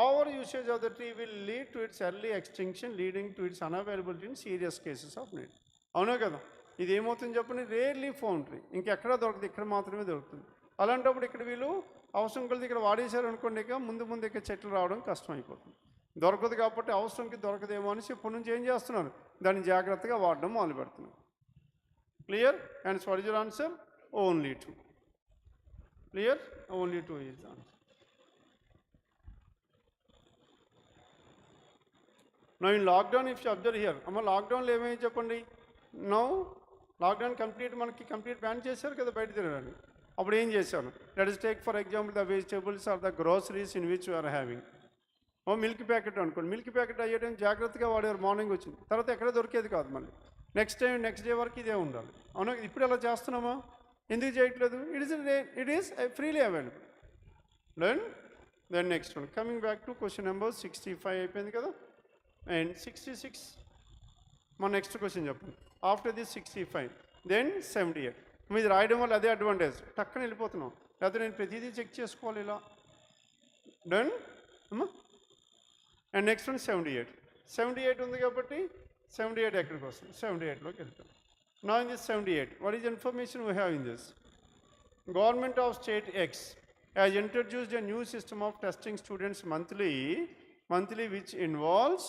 Over usage of the tree will lead to its early extinction, leading to its unavailability in serious cases of need. అవునా కదా? ఇది ఏమవుతుంది చెప్పండి? Rarely found tree, ఇంకెక్కడ దొరకదు, ఇక్కడ మాత్రమే దొరుకుతుంది. అలాంటప్పుడు ఇక్కడ వీళ్ళు అవసరం కొలిది ఇక్కడ వాడేశారు అనుకోండి, ఇక ముందు ఇక్కడ చెట్లు రావడం కష్టం అయిపోతుంది. దొరకదు కాబట్టి అవసరంకి దొరకదేమో అనేసి ఇప్పటి నుంచి ఏం చేస్తున్నారు? దాన్ని జాగ్రత్తగా వాడడం మొదలు పెడుతున్నారు. Clear? And what is your answer? Only 2. Clear? Only 2 is the answer. No in lockdown if you observe here, అమ్మ లాక్డౌన్లో ఏమైంది చెప్పండి? నో లాక్డౌన్ కంప్లీట్ బ్యాన్ చేశారు కదా బయట తిరగడానికి. అప్పుడు ఏం చేశారు? Let us take for example the vegetables or the groceries in which you're having. Milk packet అనుకోండి, మిల్క్ ప్యాకెట్ అయ్యేటం జాగ్రత్తగా వాడేవారు, మార్నింగ్ వచ్చింది తర్వాత ఎక్కడ దొరికేది కాదు, మళ్ళీ నెక్స్ట్ డే వరకు ఇదే ఉండాలి. అవునా? ఇప్పుడు ఎలా చేస్తున్నామా? ఎందుకు చేయట్లేదు? It is freely available. Then next one, coming back to question number 65 అయిపోయింది కదా. అండ్ 66 మన నెక్స్ట్ క్వశ్చన్ చెప్పండి. After this 65, then 78. మీది రాయడం వల్ల అదే అడ్వాంటేజ్, టక్కన వెళ్ళిపోతున్నాం, లేకపోతే నేను ప్రతిదీ చెక్ చేసుకోవాలి ఇలా. డన్ అమ్మా. అండ్ నెక్స్ట్ వన్ 78 ఉంది కాబట్టి 78 ఎక్కడికి వస్తుంది? 78లోకి వెళ్తాం. నా in this 78, what is information we have in this? Government of state X has introduced a new system of testing students monthly which involves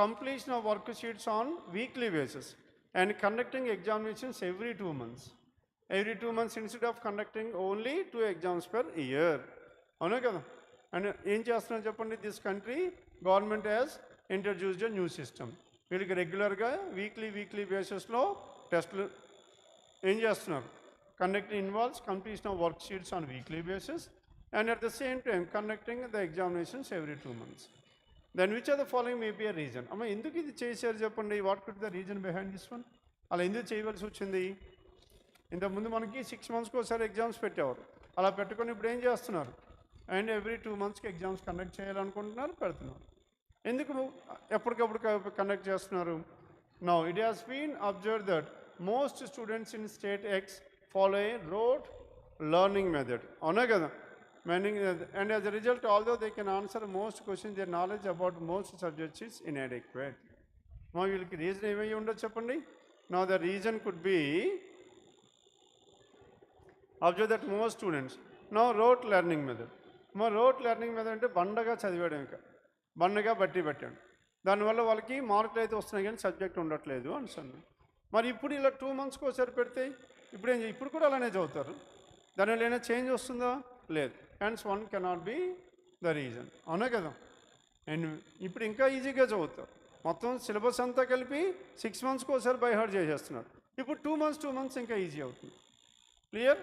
completion of worksheets on weekly basis and conducting examinations every 2 months. Every 2 months instead of conducting only 2 exams per year. అవునా కదా? And ఏం చేస్తున్నారు చెప్పండి? This country government has introduced a new system. వీళ్ళకి రెగ్యులర్గా weekly బేసిస్లో టెస్టులు ఏం చేస్తున్నారు? Conducting involves completion of work sheets on weekly basis and at the same time conducting the examinations every 2 months. Then which of the following may be a reason? అమ్మ ఎందుకు ఇది చేశారు చెప్పండి? What could the reason behind this one? అలా ఎందుకు చేయవలసి వచ్చింది? ఇంతకుముందు మనకి 6 మంత్స్కి ఒకసారి ఎగ్జామ్స్ పెట్టేవారు, అలా పెట్టుకొని ఇప్పుడు ఏం చేస్తున్నారు? అండ్ ఎవ్రీ 2 మంత్స్కి ఎగ్జామ్స్ కండక్ట్ చేయాలనుకుంటున్నారు, పెడుతున్నారు. ఎందుకు ఎప్పటికప్పుడు కండక్ట్ చేస్తున్నారు? Now it has been observe that most students in state X follow a rote learning method. అవునా కదా? And as a result, although they can answer most questions, their knowledge about most subjects is inadequate. Now వీళ్ళకి reason ఏమై ఉండదు చెప్పండి? Now the reason could be observe that most students now rote learning method. rote learning method అంటే బండగా చదివాడు, ఇంకా బండగా బట్టి పెట్టాడు. దానివల్ల వాళ్ళకి మార్కులు అయితే వస్తున్నాయి కానీ సబ్జెక్ట్ ఉండట్లేదు అనుసన్నాను. మరి ఇప్పుడు ఇలా 2 మంత్స్కి ఒకసారి పెడితే ఇప్పుడు కూడా అలానే చదువుతారు. దానివల్ల ఏమైనా చేంజ్ వస్తుందా? లేదు. Hence one cannot be the reason. అవునా కదా? అండ్ ఇప్పుడు ఇంకా ఈజీగా చదువుతారు. మొత్తం సిలబస్ అంతా కలిపి 6 మంత్స్కి ఒకసారి బై హార్ట్ చేసేస్తున్నారు. ఇప్పుడు 2 మంత్స్ ఇంకా ఈజీ అవుతుంది. Clear?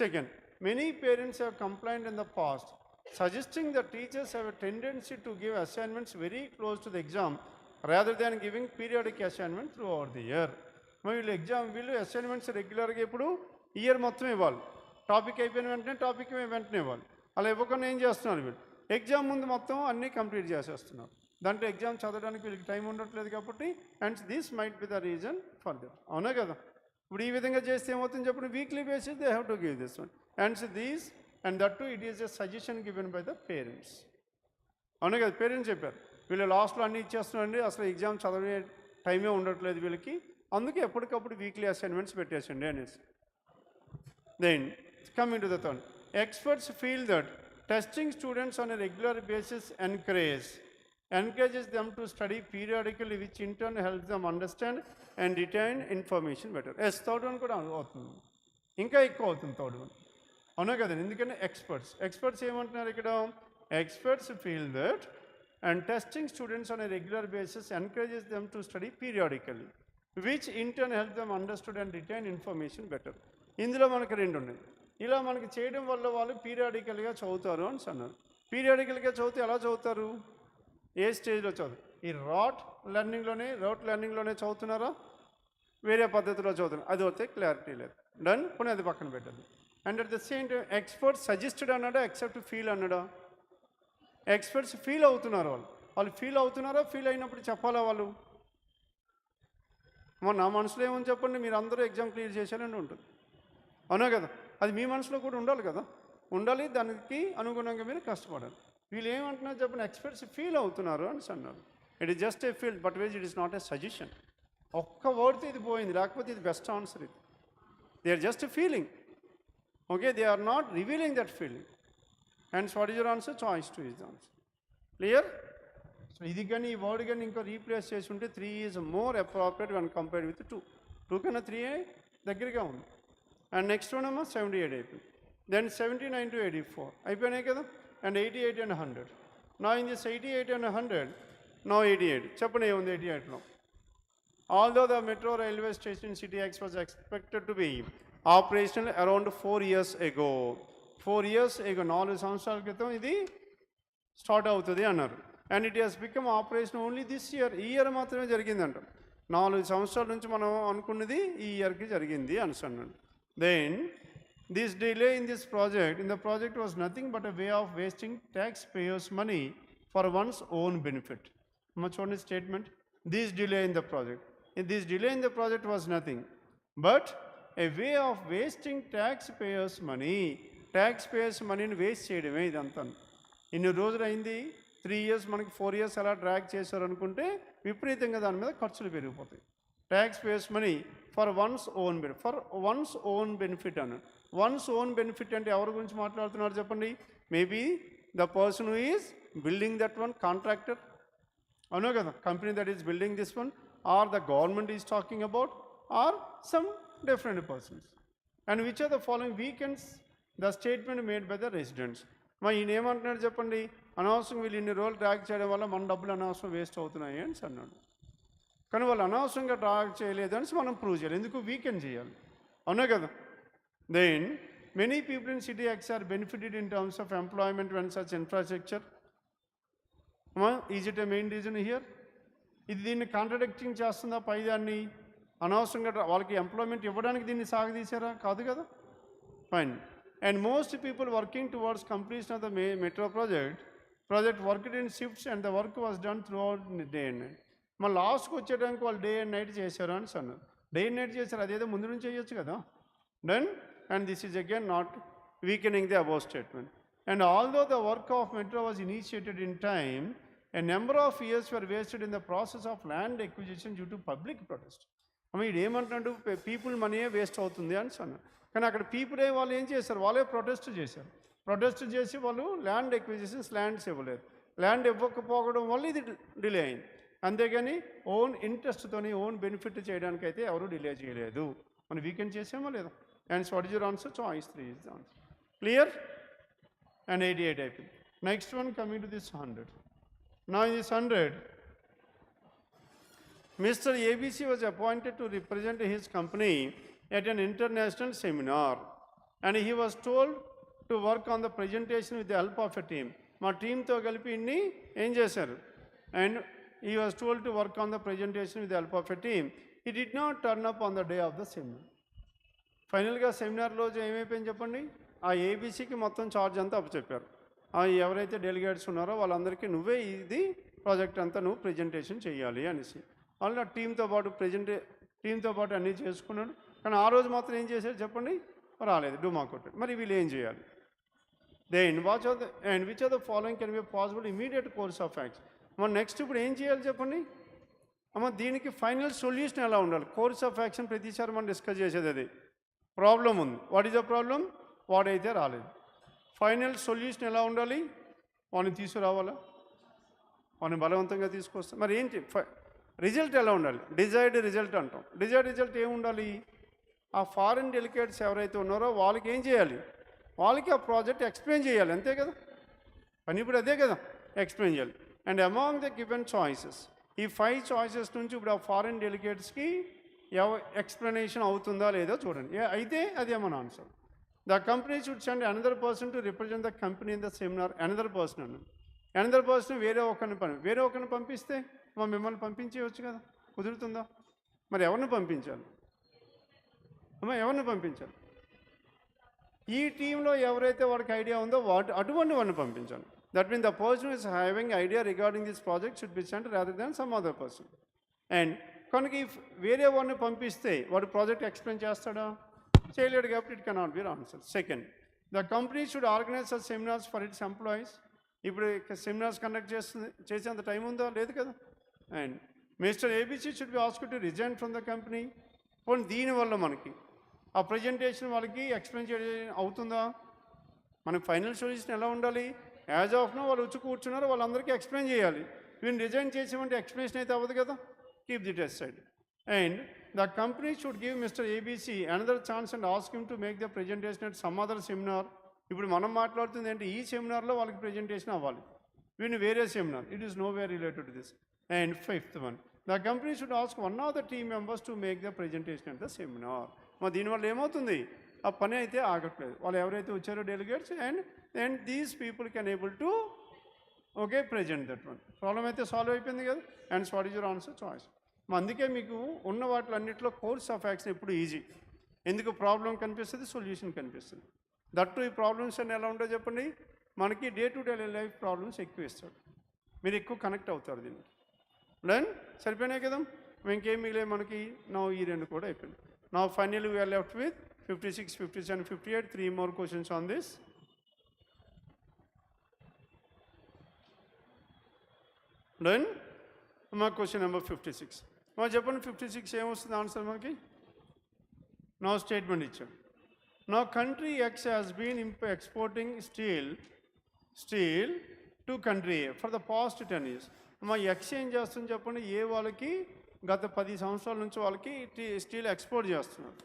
Second, many parents have complaint in the past suggesting that teachers have a tendency to give assignments very close to the exam rather than giving periodic assignment throughout the year. వీళ్ళు assignments రెగ్యులర్గా ఇప్పుడు year మొత్తం ఇవ్వాలి. Topic అయిపోయిన వెంటనే ఇవ్వాలి. అలా ఇవ్వకుండా ఏం చేస్తున్నారు వీళ్ళు? ఎగ్జామ్ ముందు మొత్తం అన్నీ కంప్లీట్ చేసేస్తున్నారు. దాంట్లో ఎగ్జామ్ చదవడానికి వీళ్ళకి టైం ఉండట్లేదు కాబట్టి and this might be the reason for that. అవునా కదా? ఇప్పుడు ఈ విధంగా చేస్తే ఏమవుతుంది చెప్పండి? Weekly basis they have to give this one and these and that to it is a suggestion given by the parents. అవునా కదా? పేరెంట్స్ చెప్పారు వీళ్ళు లాస్ట్లో అన్నీ ఇచ్చేస్తున్నారండి, అసలు ఎగ్జామ్ చదివే టైమే ఉండట్లేదు వీళ్ళకి, అందుకే ఎప్పటికప్పుడు వీక్లీ అసైన్మెంట్స్ పెట్టేసండి అనేసి. Then coming to the third, experts feel that testing students on a regular basis encourages them to study periodically, which in turn helps them understand and retain information better. Yes, third one కూడా అవుతుంది, ఇంకా ఎక్కువ అవుతుంది third one. అవునా కదండి? ఎందుకంటే experts ఏమంటున్నారు ఇక్కడ? Experts feel that and testing students on a regular basis encourages them to study periodically, which in turn helps them understood and retain information better. ఇందులో మనకి రెండు ఉన్నాయి. ఇలా మనకి చేయడం వల్ల వాళ్ళు పీరియాడికల్గా చదువుతారు అని అన్నారు. పీరియాడికల్గా చదివితే ఎలా చదువుతారు? ఏ స్టేజ్లో చదువు? ఈ రోట్ లెర్నింగ్లోనే చదువుతున్నారా, వేరే పద్ధతిలో చదువుతున్నారు? అది వస్తే క్లారిటీ లేదు. డన్, పోనీ అది పక్కన పెట్టదు. And at the same time expert suggested అన్నాడా, ఎక్సెప్ట్ ఫీల్ అన్నాడా? ఎక్స్పర్ట్స్ ఫీల్ అవుతున్నారు. వాళ్ళు ఫీల్ అవుతున్నారా? ఫీల్ అయినప్పుడు చెప్పాలా వాళ్ళు? నా మనసులో ఏమని చెప్పండి, మీరు అందరూ ఎగ్జామ్ క్లియర్ చేశారని ఉంటుంది. అవునా కదా? అది మీ మనసులో కూడా ఉండాలి కదా? ఉండాలి. దానికి అనుగుణంగా మీరు కష్టపడాలి. వీళ్ళు ఏమంటున్నారు చెప్పండి? ఎక్స్పర్ట్స్ ఫీల్ అవుతున్నారు అని అన్నారు. It is just a feel, but wage it is not a suggestion. ఒక్క వర్డ్తో ఇది పోయింది, లేకపోతే ఇది బెస్ట్ ఆన్సర్. ఇది they are just feeling. Okay, they are not revealing that feeling. And what is your answer? Choice 2 is the answer. Clear? So ఇది కానీ ఈ వర్డ్ కానీ ఇంకా రీప్లేస్ చేసి ఉంటే 3 is more appropriate one compared with 2 కన్నా 3 దగ్గరగా ఉంది. అండ్ నెక్స్ట్ వన్ ఏమో 78 అయిపోయింది. దెన్ 79 to 84 అయిపోయినాయి కదా. And 88 and 100. నా ఇన్ దిస్ 88 and 100, నో 88. చెప్పండి ఏముంది 88లో? Although the metro railway station in City X was expected to be operational around 4 years ago. 4 years ago, 4 సంవత్సరాల క్రితం ఇది స్టార్ట్ అవుతుంది అన్నారు. And it has become operation only this year. ఈ year మాత్రమే జరిగిందంట. 4 సంవత్సరాల నుంచి మనం అనుకున్నది ఈ ఇయర్కి జరిగింది అనుకున్నాను. Then this delay in the project was nothing but a way of wasting taxpayers' money for one's own benefit. Much on his statement, this delay in the project was nothing but a way of wasting taxpayers' money. Taxpayers' moneyని waste చేయడమే ఇదంతా. ఇన్ని రోజులు అయింది, 3 years మనకి 4 years అలా drag చేశారు అనుకుంటే విపరీతంగా దాని మీద ఖర్చులు పెరిగిపోతాయి. taxpayers' money for one's own benefit అన్న. వన్స్ ఓన్ బెనిఫిట్ అంటే ఎవరి గురించి మాట్లాడుతున్నారు చెప్పండి? Maybe the person who is building that one, contractor. అవునా కదా? Company that is building this one, or the government is talking about, or some different persons. And which are the following weakens the statement made by the residents. మరి ఈయన ఏమంటున్నాడు చెప్పండి? అనవసరం వీళ్ళు ఇన్ని రోజులు డ్రాగ్ చేయడం వల్ల మన డబ్బులు అనవసరం వేస్ట్ అవుతున్నాయి అని అన్నాడు. కానీ వాళ్ళు అనవసరంగా డ్రాగ్ చేయలేదు అని మనం ప్రూవ్ చేయాలి. ఎందుకు? వీకెండ్ చేయాలి. అవునా కదా? Then many people in City X are benefited in terms of employment when such infrastructure. Is it a main reason here? ఇది దీన్ని కాంట్రడిక్టింగ్ చేస్తుందా? పైదాన్ని అనవసరంగా వాళ్ళకి ఎంప్లాయ్మెంట్ ఇవ్వడానికి దీన్ని సాగదీశారా? కాదు కదా. Fine. And most people working towards completion of the metro project worked in shifts and the work was done through out day and night. మళ్ళీ లాస్ట్కి వచ్చేటానికి వాళ్ళు డే అండ్ నైట్ చేశారు అని అన్నారు. డే అండ్ నైట్ చేశారు, అదేదో ముందు నుంచి చేయొచ్చు కదా. Done, and this is again not weakening the above statement. And although the work of metro was initiated in time, a number of years were wasted in the process of land acquisition due to public protest. ఇది ఏమంటున్నాడు? People మనీయే waste అవుతుంది అని అన్నారు. కానీ అక్కడ పీపులే వాళ్ళు ఏం చేశారు? వాళ్ళే ప్రొటెస్ట్ చేసి వాళ్ళు ల్యాండ్ ఎక్విజిషన్స్, ల్యాండ్స్ ఇవ్వలేదు. ల్యాండ్ ఇవ్వకపోవడం వల్ల ఇది డిలే అయింది. అంతేగాని ఓన్ ఇంట్రెస్ట్తోని ఓన్ బెనిఫిట్ చేయడానికి అయితే ఎవరు డిలే చేయలేదు. మనం వీకెండ్ చేసామో లేదా? And what is your answer? Choice 3 is the answer. Clear? And 88 అయిపోయింది. Next one coming to this 100. Now in this 100, Mr. ABC was appointed to represent his company at an international seminar, and he was told to work on the presentation with the help of a team. మా టీంతో కలిపి ఇన్ని ఏం చేశారు? And he was told to work on the presentation with the help of a team. He did not turn up on the day of the seminar. ఫైనల్గా seminar రోజు ఏమైపోయింది చెప్పండి? ఆ ఏబీసీకి మొత్తం ఛార్జ్ అంతా అప్పచెప్పారు. ఎవరైతే డెలిగేట్స్ ఉన్నారో వాళ్ళందరికీ నువ్వే ఇది ప్రాజెక్ట్ అంతా నువ్వు ప్రజెంటేషన్ చేయాలి అనేసి. వాళ్ళు టీంతో పాటు అన్నీ చేసుకున్నాడు. కానీ ఆ రోజు మాత్రం ఏం చేశారు చెప్పండి? రాలేదు, డుమా కొట్టాడు. మరి వీళ్ళు ఏం చేయాలి? Then which are the following can be possible immediate course of action. మనం నెక్స్ట్ ఇప్పుడు ఏం చేయాలి చెప్పండి? దీనికి ఫైనల్ సొల్యూషన్ ఎలా ఉండాలి? కోర్స్ ఆఫ్ యాక్షన్ ప్రతిసారి మనం డిస్కస్ చేసేది అది. ప్రాబ్లం ఉంది. What is the problem? వాడైతే రాలేదు. ఫైనల్ సొల్యూషన్ ఎలా ఉండాలి? వాడిని తీసుకురావాలా? వాడిని బలవంతంగా తీసుకొస్తాం. మరి ఏంటి రిజల్ట్ ఎలా ఉండాలి? డిజైర్డ్ రిజల్ట్ అంటాం. డిజైర్డ్ రిజల్ట్ ఏముండాలి? ఆ ఫారిన్ డెలిగేట్స్ ఎవరైతే ఉన్నారో వాళ్ళకి ఏం చేయాలి? వాళ్ళకి ఆ ప్రాజెక్ట్ ఎక్స్ప్లెయిన్ చేయాలి. అంతే కదా పని, ఇప్పుడు అదే కదా ఎక్స్ప్లెయిన్ చేయాలి. And among the given choices, ఈ 5 చాయిసెస్ నుంచి ఇప్పుడు ఆ ఫారిన్ డెలిగేట్స్కి ఎక్స్ప్లెనేషన్ అవుతుందా లేదో చూడండి. అయితే అదే మన answer. The company should send another person to represent the company in the seminar. Another person అన్నాడు. అనదర్ పర్సన్ వేరే ఒకరిని పంపిస్తే మిమ్మల్ని పంపించేయచ్చు కదా, కుదురుతుందా? మరి ఎవరిని పంపించాలి? ఎవరిని పంపించాలి? ఈ టీంలో ఎవరైతే వాడికి ఐడియా ఉందో అటువంటి వాడిని పంపించాలి. That mean the person is having idea regarding this project should be sent rather than some other person. And కనుక వేరే వాడిని పంపిస్తే వాడు ప్రాజెక్ట్ ఎక్స్ప్లెయిన్ చేస్తాడా? చేయలేడు. కాబట్టి it cannot be answer. Second, the company should organise such seminars for its employees. ఇప్పుడు seminars conduct చేసేంత టైం ఉందా? లేదు కదా. And mister ABC should be asked to resign from the company. పోనీ దీనివల్ల మనకి ఆ ప్రజెంటేషన్ వాళ్ళకి ఎక్స్ప్లెయిన్ చేయడం అవుతుందా? మనకి ఫైనల్ సొల్యూషన్ ఎలా ఉండాలి? యాజ్ ఆఫ్ నో వాళ్ళు వచ్చి కూర్చున్నారు, వాళ్ళందరికీ ఎక్స్ప్లెయిన్ చేయాలి. వీళ్ళు రిజైన్ చేసేమంటే ఎక్స్ప్లెనేషన్ అయితే అవ్వదు కదా. Keep the test side. And the company should give mister ABC another chance and ask him to make the presentation at some other seminar. ఇప్పుడు మనం మాట్లాడుతుంది ఏంటి? ఈ సెమినార్లో వాళ్ళకి ప్రజెంటేషన్ అవ్వాలి, వీడిని వేరే seminar. It is no way related to this. And fifth one, the company should ask one of the team members to make the presentation at the seminar. మరి దీనివల్ల ఏమవుతుంది? ఆ పని అయితే ఆగట్లేదు. వాళ్ళు ఎవరైతే వచ్చారో delegates and these people can able to present that one. Problem అయితే సాల్వ్ అయిపోయింది కదా. And what is your answer? Choice. అందుకే మీకు ఉన్న వాటిలన్నింటిలో కోర్స్ ఆఫ్ యాక్షన్ ఎప్పుడు ఈజీ. ఎందుకు? ప్రాబ్లం కనిపిస్తుంది, సొల్యూషన్ కనిపిస్తుంది. దట్టు ఈ ప్రాబ్లమ్స్ అన్నీ ఎలా ఉంటాయో చెప్పండి. మనకి day to day life problems ఎక్కువ ఇస్తాడు, మీరు ఎక్కువ కనెక్ట్ అవుతారు దీనికి. దెన్ సరిపోయినాయి కదా. ఇంకేం మిగిలే మనకి? నా ఈ 2 కూడా అయిపోయింది. Now finally we are left with 56, 57, 58. 3 more questions on this. Then question number 56. Now చెప్పండి 56 ఏమొస్తుంది ఆన్సర్ మనకి? Now statement ఇచ్చాం. Now country X has been exporting steel to country A for the past 10 years. మా X ఏం చేస్తుంది చెప్పండి? ఏ వాళ్ళకి గత 10 సంవత్సరాల నుంచి వాళ్ళకి స్టీల్ ఎక్స్పోర్ట్ చేస్తున్నారు.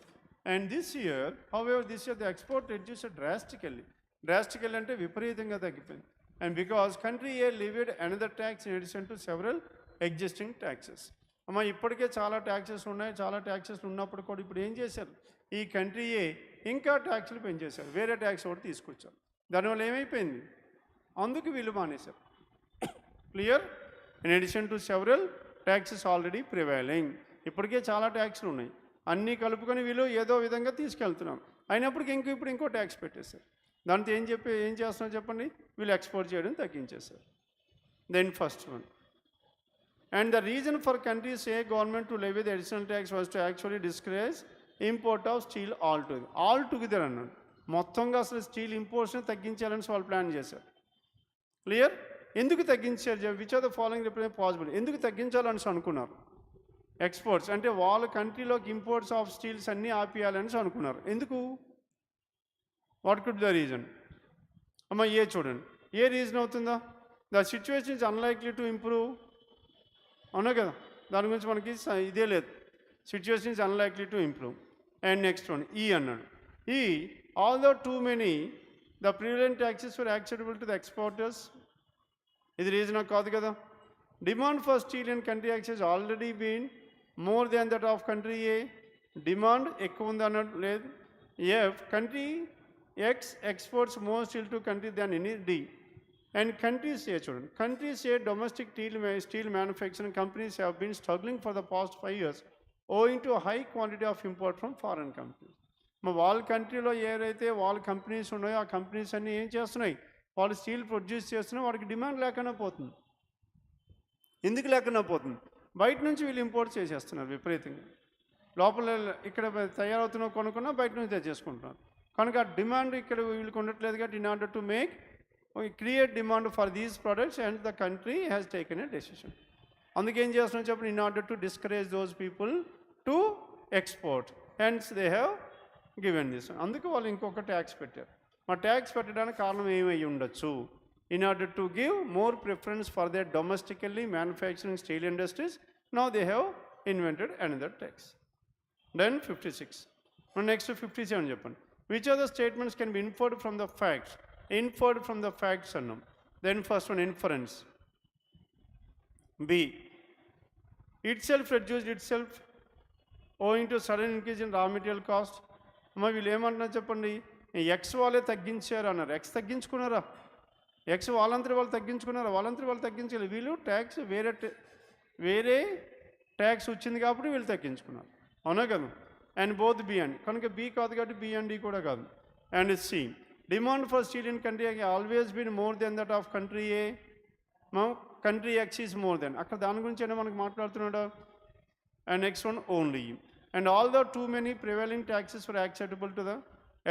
And this year the export reduced drastically అంటే విపరీతంగా తగ్గిపోయింది. And because country A levied another tax in addition to several existing taxes. ఇప్పటికే చాలా ట్యాక్సెస్ ఉన్నాయి. చాలా ట్యాక్సెస్ ఉన్నప్పుడు కూడా ఇప్పుడు ఏం చేశారు? ఈ కంట్రీ ఏ ఇంకా ట్యాక్స్లు పెంచేశారు, వేరే ట్యాక్స్ ఒకటి తీసుకొచ్చారు. దానివల్ల ఏమైపోయింది? అందుకు వీళ్ళు మానేశారు. Clear? In addition to several taxes already prevailing. ఇప్పటికే చాలా ట్యాక్స్లు ఉన్నాయి, అన్నీ కలుపుకొని వీళ్ళు ఏదో విధంగా తీసుకెళ్తున్నారు. అయినప్పటికీ ఇప్పుడు ఇంకో ట్యాక్స్ పెట్టేశారు. దాంతో ఏం చేస్తున్నారు చెప్పండి? వీళ్ళు ఎక్స్పోర్ట్ చేయడం తగ్గించేశారు. Then first one, and the reason for countries A government to levy the additional tax was to actually discourage import of steel altogether అన్నాడు. మొత్తంగా అసలు స్టీల్ ఇంపోర్ట్స్ని తగ్గించాలని వాళ్ళు ప్లాన్ చేశారు. క్లియర్? ఎందుకు తగ్గించారు? Which are the following represent possible? ఎందుకు తగ్గించాలని అనుకున్నారు? ఎక్స్పోర్ట్స్ అంటే వాళ్ళ కంట్రీలోకి ఇంపోర్ట్స్ ఆఫ్ స్టీల్స్ అన్నీ ఆపియాలని అనుకున్నారు. ఎందుకు? What could the reason? చూడండి, ఏ రీజన్ అవుతుందా? The situation is unlikely to improve. అవునా కదా, దాని గురించి మనకి ఇదే లేదు. Situation is unlikely to improve. And next one ఈ అన్నాడు. ఈ although too many the prevalent taxes for acceptable to the exporters. ఇది రీజన్ కాదు కదా. Demand for steel and country X has already been more than that of country A. Demand ఎక్కువ ఉంది అన్నట్టు లేదు. F country X exports more steel to country than any D. And countries A చూడండి, countries A domestic steel manufacturing companies have been struggling for the past 5 years owing to high quantity of import from foreign companies. వాళ్ళ కంట్రీలో ఏదైతే వాళ్ళ companies ఉన్నాయో ఆ companies అన్నీ ఏం చేస్తున్నాయి, వాళ్ళు స్టీల్ ప్రొడ్యూస్ చేస్తున్నాయి, వాడికి డిమాండ్ లేకుండా పోతుంది. ఎందుకు లేకుండా పోతుంది, బయట నుంచి వీళ్ళు ఇంపోర్ట్ చేసేస్తున్నారు విపరీతంగా. లోపల ఇక్కడ తయారవుతున్న కొనుక్కున్నా బయట నుంచి తెచ్చేసుకుంటున్నారు. కనుక ఆ డిమాండ్ ఇక్కడ వీళ్ళకి ఉండట్లేదు కాబట్టి in order to make create demand for these products and the country has taken a decision. అందుకేం చేస్తున్నాం చెప్పండి, in order to discourage those people to export, hence they have given this. అందుకు వాళ్ళు ఇంకొక ట్యాక్స్ పెట్టారు. మా ట్యాక్స్ పెట్టడానికి కారణం ఏమై ఉండొచ్చు, in order to give more preference for their domestically manufacturing steel industries. Now they have invented another tax. Then 56. Next 57 చెప్పండి. Which are the statements can be inferred from the facts. Inferred from the facts అన్నాం. Then first one inference. B itself reduced itself owing to sudden increase in raw material cost. అమ్మ వీళ్ళు ఏమంటున్నారు చెప్పండి, X వాళ్ళే తగ్గించారు అన్నారు. X తగ్గించుకున్నారా, X వాళ్ళందరూ వాళ్ళు తగ్గించుకున్నారా, వాళ్ళందరూ వాళ్ళు తగ్గించలేదు. వీళ్ళు ట్యాక్స్ వేరే ట్యాక్స్ వచ్చింది కాబట్టి వీళ్ళు తగ్గించుకున్నారు. అవునా కదా. అండ్ బోత్ బి అండ్, కనుక బి కాదు కాబట్టి బి అండ్ డి కూడా కాదు. And C demand for steel in country always been more than that of country A. Country X is more than, అక్కడ దాని గురించి అయినా మనకు మాట్లాడుతున్నాడు. And next one only. And all the too many prevailing taxes for acceptable to the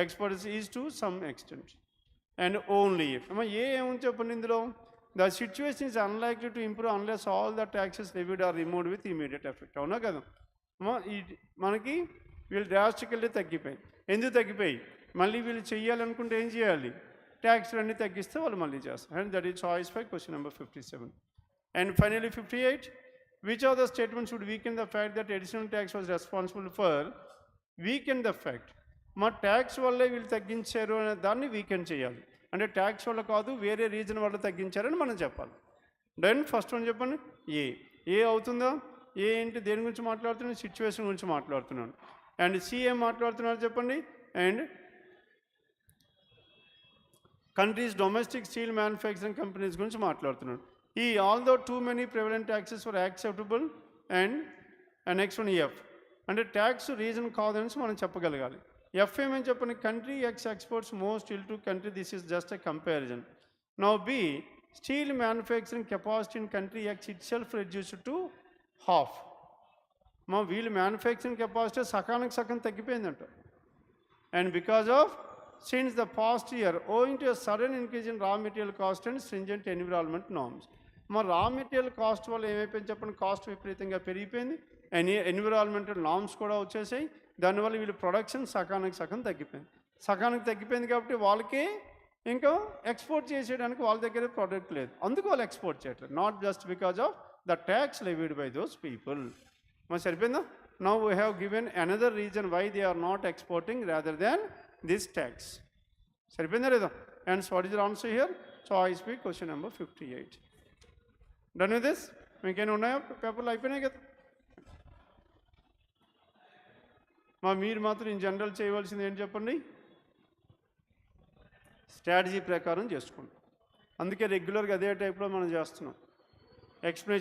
exporters is to some extent. And only అమ్మ ఏముంది చెప్పండి ఇందులో, the situation is unlikely to improve unless all the taxes levied are removed with immediate effect. అవునా కదా. ఈ మనకి వీళ్ళు drastically తగ్గిపోయి, ఎందుకు తగ్గిపోయి, మళ్ళీ వీళ్ళు చెయ్యాలనుకుంటే ఏం చేయాలి, ట్యాక్స్లు అన్నీ తగ్గిస్తే వాళ్ళు మళ్ళీ చేస్తారు. And that is choice five question number 57. And finally 58. Which are the statements would weaken the fact that additional tax was responsible for. Weaken the fact, మా ట్యాక్స్ వల్లే వీళ్ళు తగ్గించారు అనే దాన్ని వీకెన్ చేయాలి. అంటే ట్యాక్స్ వల్ల కాదు, వేరే రీజన్ వల్ల తగ్గించారని మనం చెప్పాలి. దెన్ ఫస్ట్ వన్ చెప్పండి, ఏ అవుతుందా, ఏ ఏంటి, దేని గురించి మాట్లాడుతున్నాను, సిచ్యువేషన్ గురించి మాట్లాడుతున్నాను. అండ్ సి ఏం మాట్లాడుతున్నారు చెప్పండి, and countries domestic steel manufacturing companies గురించి మాట్లాడుతున్నాడు. ఈ although too many prevalent taxes for acceptable. And next one F, అంటే ట్యాక్స్ రీజన్ కాదని మనం చెప్పగలగాలి. ఎఫ్ ఏమని చెప్పండి, country X exports more steel to country, this is just a comparison. Now B steel manufacturing capacity in country X itself reduced to half. వీళ్ళు manufacturing capacity సగానికి సగం తగ్గిపోయిందంట. And because of since the past year owing to a sudden increase in raw material cost and stringent environment norms. Raw material cost వల్ల ఏమైపోయింది చెప్పండి, cost విపరీతంగా పెరిగిపోయింది, environmental norms కూడా వచ్చేసాయి. దానివల్ల వీళ్ళు ప్రొడక్షన్ సగానికి సగం తగ్గిపోయింది కాబట్టి వాళ్ళకి ఇంకా ఎక్స్పోర్ట్ చేసేయడానికి వాళ్ళ దగ్గర ప్రోడక్ట్ లేదు, అందుకు వాళ్ళు ఎక్స్పోర్ట్ చేయట్లేదు. Not just because of the tax levied by those people. సరిపోయిందా. Now we have given another reason why they are not exporting rather than this tax. సరిపోయిందా లేదా. And what is the answer here, choice B question number 58. Done with this. మీకేమైనా ఉన్నాయా, పేపర్లు అయిపోయినాయి కదా. మీరు మాత్రం ఇన్ జనరల్ చేయవలసింది ఏంటి చెప్పండి, స్ట్రాటజీ ప్రకారం చేసుకోండి. అందుకే రెగ్యులర్గా అదే టైప్లో మనం చేస్తున్నాం. ఎక్స్ప్లెనేషన్